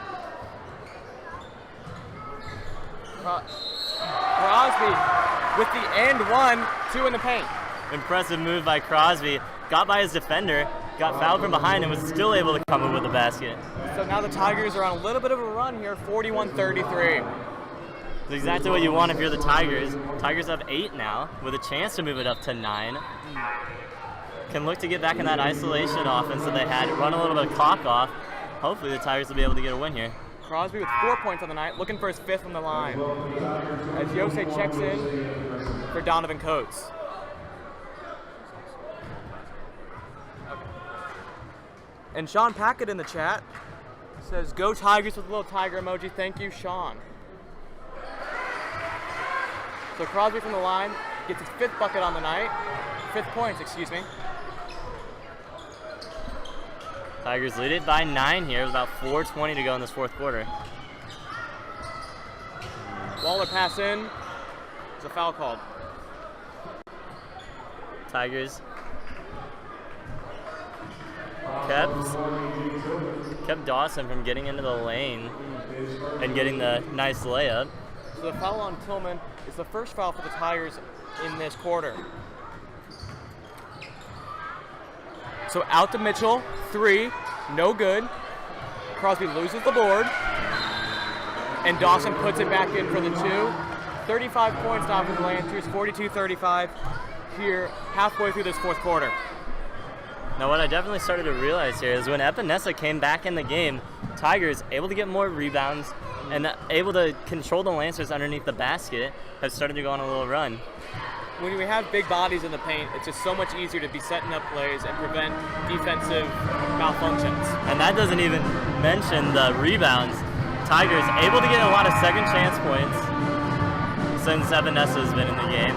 Crosby with the and 1, 2 in the paint. Impressive move by Crosby. Got by his defender, got fouled from behind, and was still able to come up with the basket. So now the Tigers are on a little bit of a run here, 41-33. It's exactly what you want if you're the Tigers. Tigers have 8 now, with a chance to move it up to 9. Can look to get back in that isolation offense that they had, run a little bit of clock off. Hopefully the Tigers will be able to get a win here. Crosby with 4 points on the night, looking for his 5th on the line. As Yosei checks in for Donovan Coates. Okay. And Sean Packett in the chat says, "Go Tigers" with a little tiger emoji. Thank you, Sean. So Crosby from the line gets his 5th bucket on the night. 5th points, excuse me. Tigers lead it by 9 here with about 4:20 to go in this fourth quarter. Waller pass in. There's a foul called. Tigers kept Dawson from getting into the lane and getting the nice layup. So the foul on Tillman is the first foul for the Tigers in this quarter. So out to Mitchell, 3, no good. Crosby loses the board. And Dawson puts it back in for the 2. 35 points now for the Lancers, 42-35 here halfway through this fourth quarter. Now what I definitely started to realize here is when Epinesa came back in the game, Tigers able to get more rebounds and able to control the Lancers underneath the basket have started to go on a little run. When we have big bodies in the paint, it's just so much easier to be setting up plays and prevent defensive malfunctions. And that doesn't even mention the rebounds. Tigers able to get a lot of second chance points since Epinesa has been in the game.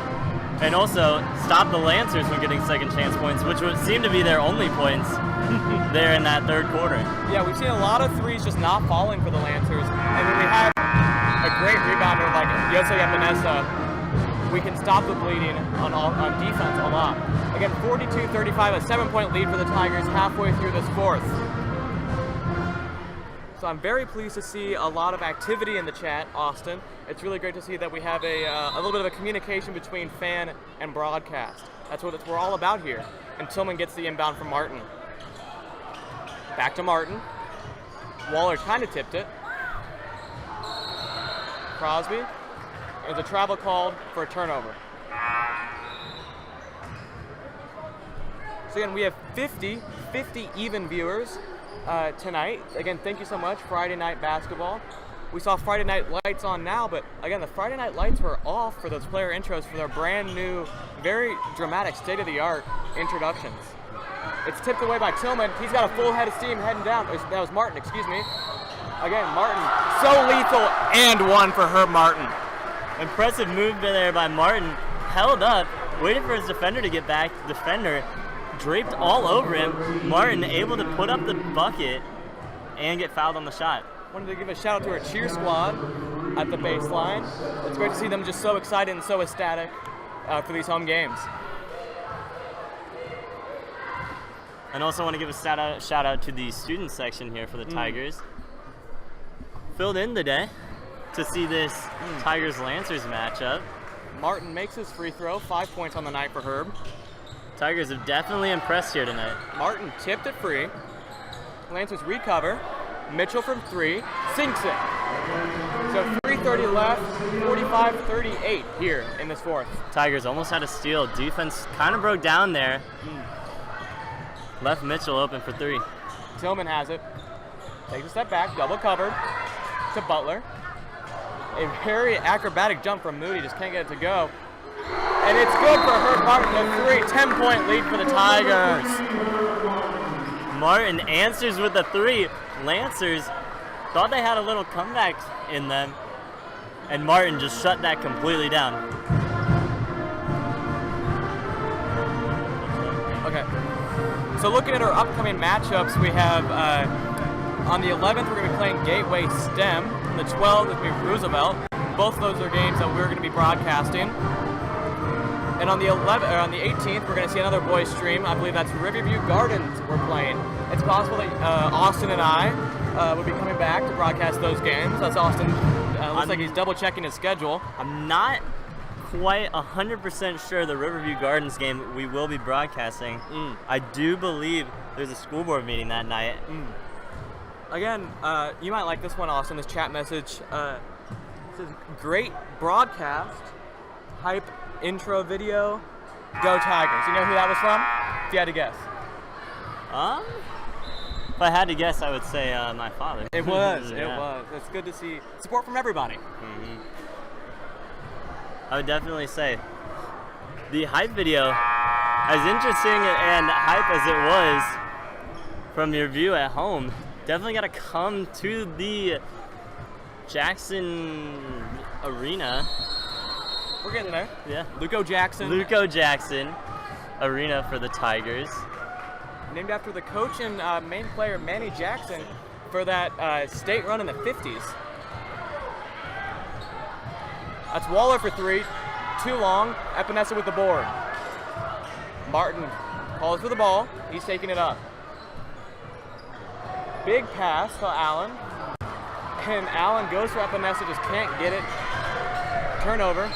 And also stop the Lancers from getting second chance points, which would seem to be their only points there in that third quarter. Yeah, we've seen a lot of threes just not falling for the Lancers. And when we have a great rebounder like Yosei Epinesa, we can stop the bleeding on defense a lot. Again, 42-35, a 7-point lead for the Tigers halfway through this fourth. So I'm very pleased to see a lot of activity in the chat, Austin. It's really great to see that we have a little bit of a communication between fan and broadcast. That's what we're all about here. And Tillman gets the inbound from Martin. Back to Martin. Waller kind of tipped it. Crosby. There's a travel called for a turnover. So again, we have 50 even viewers tonight. Again, thank you so much, Friday Night Basketball. We saw Friday Night Lights on now, but again, the Friday Night Lights were off for those player intros for their brand new, very dramatic, state-of-the-art introductions. It's tipped away by Tillman. He's got a full head of steam heading down. That was Martin, excuse me. Again, Martin, so lethal, and 1 for Herb Martin. Impressive move there by Martin. Held up, waited for his defender to get back. Defender draped all over him. Martin able to put up the bucket and get fouled on the shot. Wanted to give a shout out to our cheer squad at the baseline. It's great to see them just so excited and so ecstatic for these home games. And also want to give a shout out to the student section here for the Tigers. Filled in today to see this Tigers-Lancers matchup. Martin makes his free throw, 5 points on the night for Herb. Tigers have definitely impressed here tonight. Martin tipped it free. Lancers recover. Mitchell from 3, sinks it. So 3:30 left, 45-38 here in this fourth. Tigers almost had a steal. Defense kind of broke down there. Left Mitchell open for 3. Tillman has it. Takes a step back, double covered to Butler. A very acrobatic jump from Moody, just can't get it to go. And it's good for Herb Martin, the 3, 10-point lead for the Tigers. Martin answers with a 3. Lancers thought they had a little comeback in them, and Martin just shut that completely down. Okay, so looking at our upcoming matchups, we have on the 11th, we're going to be playing Gateway STEM. On the 12th, it's going to be Roosevelt. Both of those are games that we're going to be broadcasting. And on the 18th, we're going to see another boys stream. I believe that's Riverview Gardens we're playing. It's possible that Austin and I will be coming back to broadcast those games. That's Austin. Looks like he's double checking his schedule. I'm not quite 100% sure the Riverview Gardens game we will be broadcasting. I do believe there's a school board meeting that night. Again, you might like this one, Austin, this chat message. It says, great broadcast, hype intro video, go Tigers. You know who that was from? If you had to guess. If I had to guess, I would say my father. It was, Yeah. it was. It's good to see support from everybody. I would definitely say the hype video, as interesting and hype as it was from your view at home, definitely got to come to the Jackson Arena. We're getting there. Yeah. Luco Jackson Arena for the Tigers. Named after the coach and main player Manny Jackson for that state run in the 50s. That's Waller for 3. Too long. Epinesa with the board. Martin calls for the ball. He's taking it up. Big pass to Allen. And Allen goes for Epinesa, just can't get it. Turnover.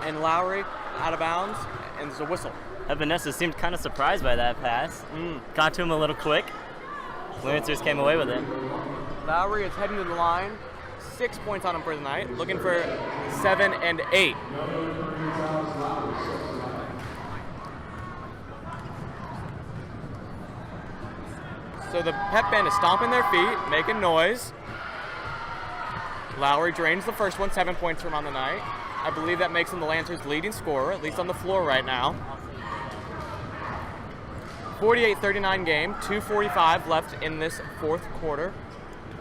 And Lowry out of bounds, and there's a whistle. Epinesa seemed kind of surprised by that pass. Got to him a little quick. Lancers came away with it. Lowry is heading to the line. 6 points on him for the night. Looking for 7 and 8. So the pep band is stomping their feet, making noise. Lowry drains the first one, 7 points from on the night. I believe that makes him the Lancers' leading scorer, at least on the floor right now. 48-39 game, 2:45 left in this fourth quarter.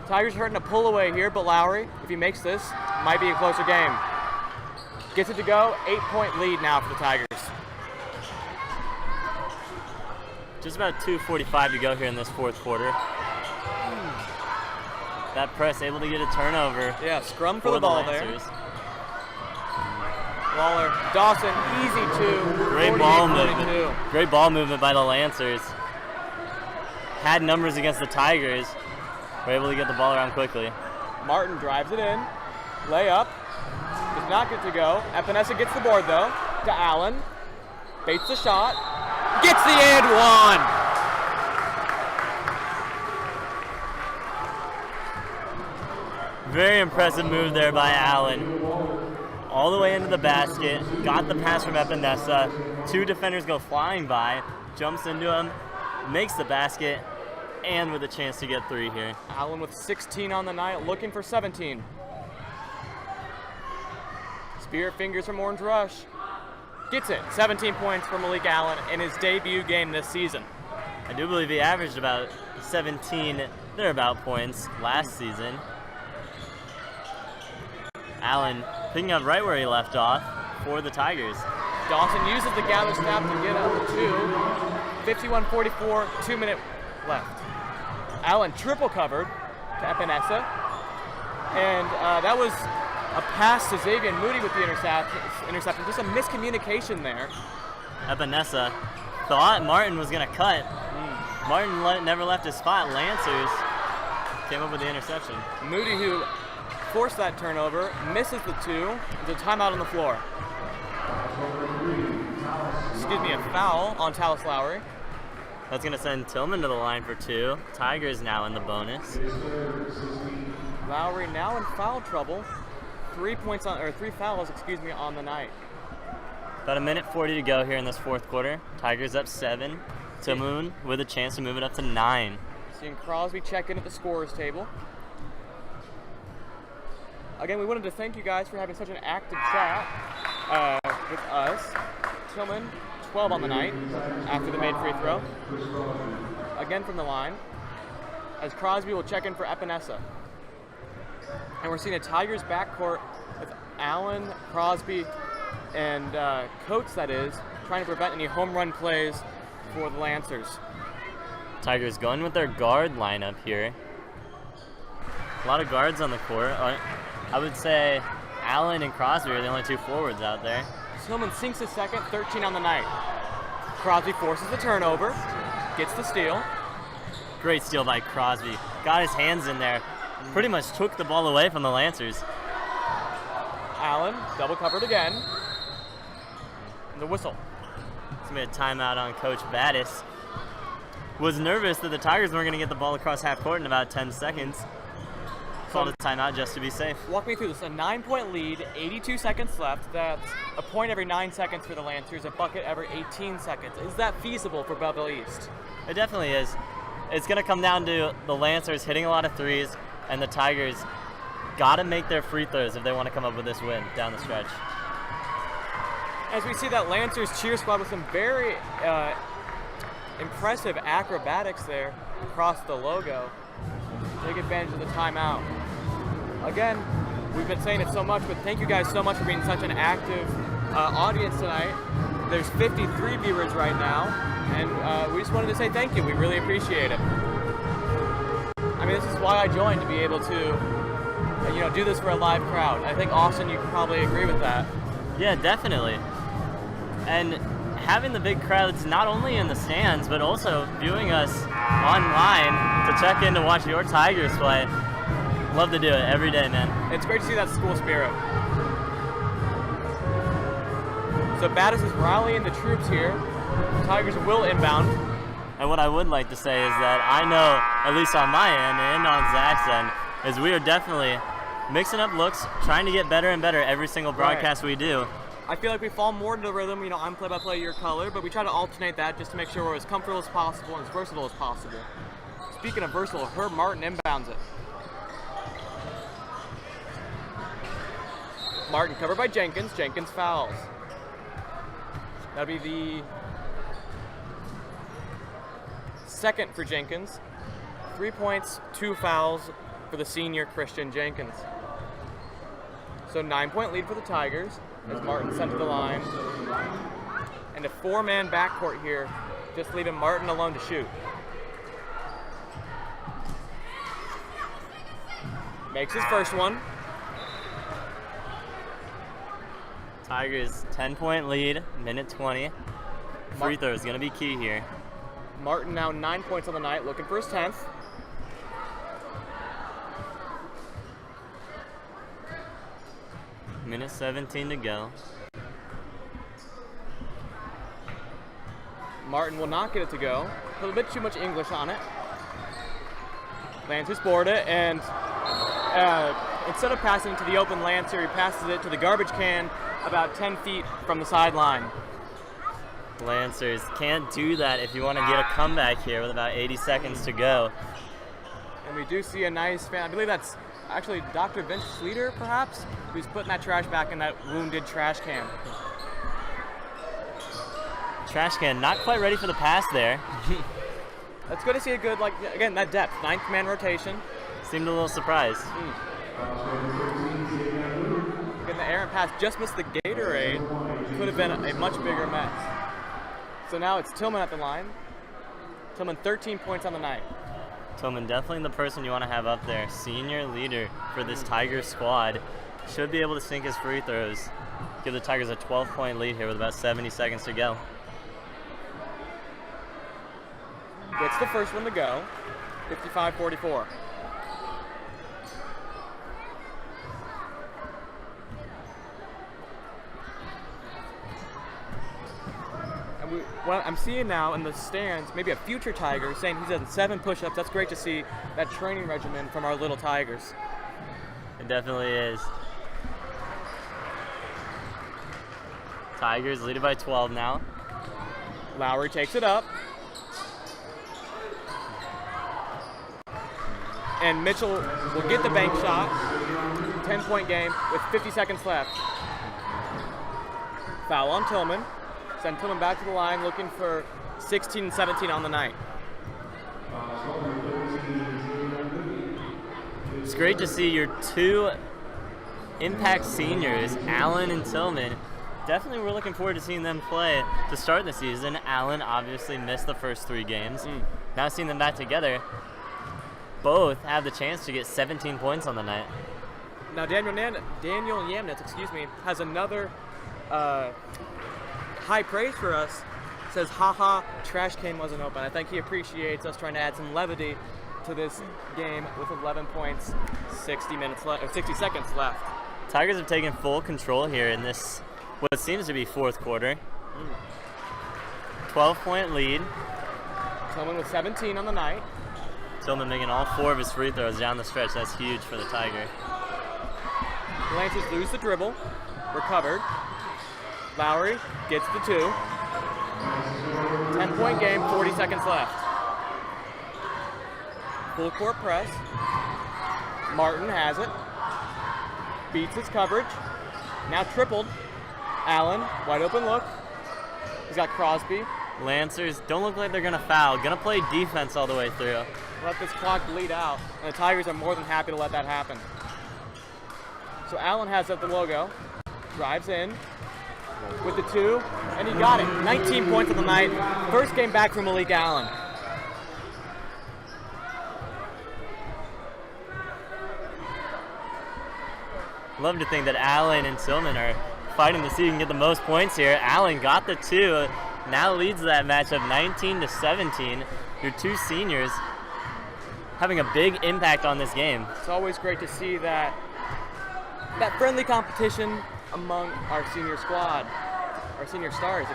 Tigers hurting a pull away here, but Lowry, if he makes this, might be a closer game. Gets it to go, 8-point lead now for the Tigers. Just about 2:45 to go here in this fourth quarter. That press able to get a turnover. Yeah, scrum for the ball Lancers. there. Waller, Dawson, easy 2. Great ball 48-42. movement. Great ball movement by the Lancers. Had numbers against the Tigers. Were able to get the ball around quickly. Martin drives it in. Layup. Does not get to go. Epinesa gets the board though. To Allen. Baits the shot. Gets the and one! Very impressive move there by Allen. All the way into the basket. Got the pass from Epinesa. 2 defenders go flying by. Jumps into him. Makes the basket. And with a chance to get 3 here. Allen with 16 on the night, looking for 17. Spirit fingers from Orange Rush. Gets it. 17 points for Malik Allen in his debut game this season. I do believe he averaged about 17 thereabout points last season. Allen picking up right where he left off for the Tigers. Dawson uses the gather snap to get up to 51-44, 2 minute left. Allen triple covered, to Epinesa. And that was a pass to Xavier Moody with the interception. Just a miscommunication there. Epinesa thought Martin was going to cut. Martin never left his spot. Lancers came up with the interception. Moody, who forced that turnover, misses the 2. There's a timeout on the floor. Excuse me, a foul on Tallis Lowry. That's going to send Tillman to the line for 2. Tigers now in the bonus. Lowry now in foul trouble. 3 fouls, on the night. About 1:40 to go here in this fourth quarter. Tigers up 7. Tillman with a chance to move it up to 9. Seeing Crosby check in at the scorer's table. Again, we wanted to thank you guys for having such an active chat with us. Tillman, 12 on the night after the made free throw. Again from the line, as Crosby will check in for Epinesa. And we're seeing a Tigers backcourt with Allen, Crosby, and Coates, that is, trying to prevent any home run plays for the Lancers. Tigers going with their guard lineup here. A lot of guards on the court. I would say Allen and Crosby are the only 2 forwards out there. Tillman sinks his second, 13 on the night. Crosby forces the turnover, gets the steal. Great steal by Crosby. Got his hands in there. Pretty much took the ball away from the Lancers. Allen, double covered again. And the whistle. It's going to be a timeout on Coach Battis. Was nervous that the Tigers weren't going to get the ball across half court in about 10 seconds. Called a timeout just to be safe. Walk me through this. A 9-point lead, 82 seconds left. That's a point every 9 seconds for the Lancers, a bucket every 18 seconds. Is that feasible for Belleville East? It definitely is. It's going to come down to the Lancers hitting a lot of threes, and the Tigers got to make their free throws if they want to come up with this win down the stretch. As we see that Lancers cheer squad with some very impressive acrobatics there across the logo. Take advantage of the timeout. Again, we've been saying it so much, but thank you guys so much for being such an active audience tonight. There's 53 viewers right now, and we just wanted to say thank you. We really appreciate it. I mean, this is why I joined, to be able to, do this for a live crowd. I think, Austin, you can probably agree with that. Yeah, definitely. And having the big crowds not only in the stands, but also viewing us online to check in to watch your Tigers play. Love to do it every day, man. It's great to see that school spirit. So Battis is rallying the troops here. The Tigers will inbound. And what I would like to say is that I know, at least on my end and on Zach's end, is we are definitely mixing up looks, trying to get better and better every single broadcast we do. I feel like we fall more into the rhythm. I'm play-by-play, your color, but we try to alternate that just to make sure we're as comfortable as possible and as versatile as possible. Speaking of versatile, Herb Martin inbounds it. Martin covered by Jenkins. Jenkins fouls. That'll be the second for Jenkins. 3 points, 2 fouls for the senior Christian Jenkins. So 9-point lead for the Tigers as Martin sent to the line. And a 4-man backcourt here, just leaving Martin alone to shoot. Makes his first one. Tigers 10-point lead, minute 20. Free throw is going to be key here. Martin now 9 points on the night, looking for his 10th. Minute 17 to go. Martin will not get it to go. A little bit too much English on it. Lancers board it, and instead of passing it to the open Lancer, he passes it to the garbage can about 10 feet from the sideline. Lancers can't do that if you want to get a comeback here with about 80 seconds to go. And we do see a nice fan. I believe that's actually Dr. Vince Schleter, perhaps, who's putting that trash back in that wounded trash can. Trash can not quite ready for the pass there. That's good to see a good, again, that depth. 9th man rotation. Seemed a little surprised. Again, the errant pass just missed the Gatorade. Could have been a much bigger mess. So now it's Tillman at the line. Tillman 13 points on the night. Tillman, definitely the person you want to have up there. Senior leader for this Tigers squad. Should be able to sink his free throws. Give the Tigers a 12-point lead here with about 70 seconds to go. Gets the first one to go. 55-44. Well, I'm seeing now in the stands, maybe a future Tiger saying he's done 7 push-ups. That's great to see that training regimen from our little Tigers. It definitely is. Tigers leading by 12 now. Lowry takes it up. And Mitchell will get the bank shot. 10-point game with 50 seconds left. Foul on Tillman. Send Tillman back to the line looking for 16 and 17 on the night. It's great to see your 2 impact seniors, Allen and Tillman. Definitely we're looking forward to seeing them play to start the season. Allen obviously missed the first 3 games. Now seeing them back together, both have the chance to get 17 points on the night. Now Daniel Yamnitz, has another high praise for us. Says, haha, trash can wasn't open. I think he appreciates us trying to add some levity to this game with 11 points, 60 seconds left. Tigers have taken full control here in this, what seems to be 4th quarter. 12-point lead. Tillman with 17 on the night. Tillman making all 4 of his free throws down the stretch. That's huge for the Tiger. The Lancers lose the dribble. Recovered. Lowry gets the 2. 10-point game, 40 seconds left. Full court press. Martin has it. Beats his coverage. Now tripled. Allen, wide open look. He's got Crosby. Lancers don't look like they're going to foul. Going to play defense all the way through. Let this clock bleed out. And the Tigers are more than happy to let that happen. So Allen has up the logo. Drives in with the 2, and he got it. 19 points of the night. First game back from Malik Allen. Love to think that Allen and Tillman are fighting to see who can get the most points here. Allen got the 2, now leads that matchup 19-17. Your 2 seniors having a big impact on this game. It's always great to see that friendly competition among our senior squad, our senior stars,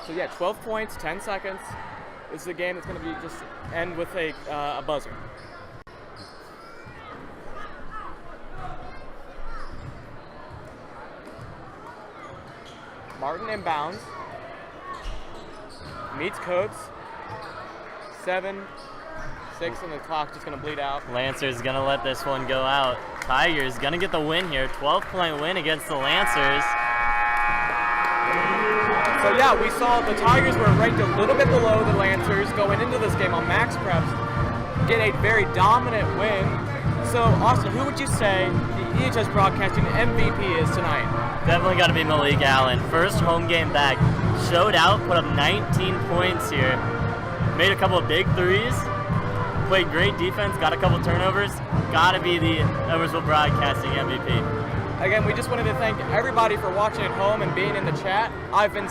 So yeah, 12 points, 10 seconds. This is a game that's going to be just end with a buzzer. Martin inbounds. Meets Coates. 7, 6, and the clock's just going to bleed out. Lancers going to let this one go out. Tigers going to get the win here. 12-point win against the Lancers. So yeah, we saw the Tigers were ranked a little bit below the Lancers going into this game on Max Preps. Get a very dominant win. So Austin, who would you say the EHS Broadcasting MVP is tonight? Definitely got to be Malik Allen. First home game back. Showed out, put up 19 points here. Made a couple of big threes. Played great defense, got a couple turnovers. Got to be the Edwardsville Broadcasting MVP. Again, we just wanted to thank everybody for watching at home and being in the chat. I've been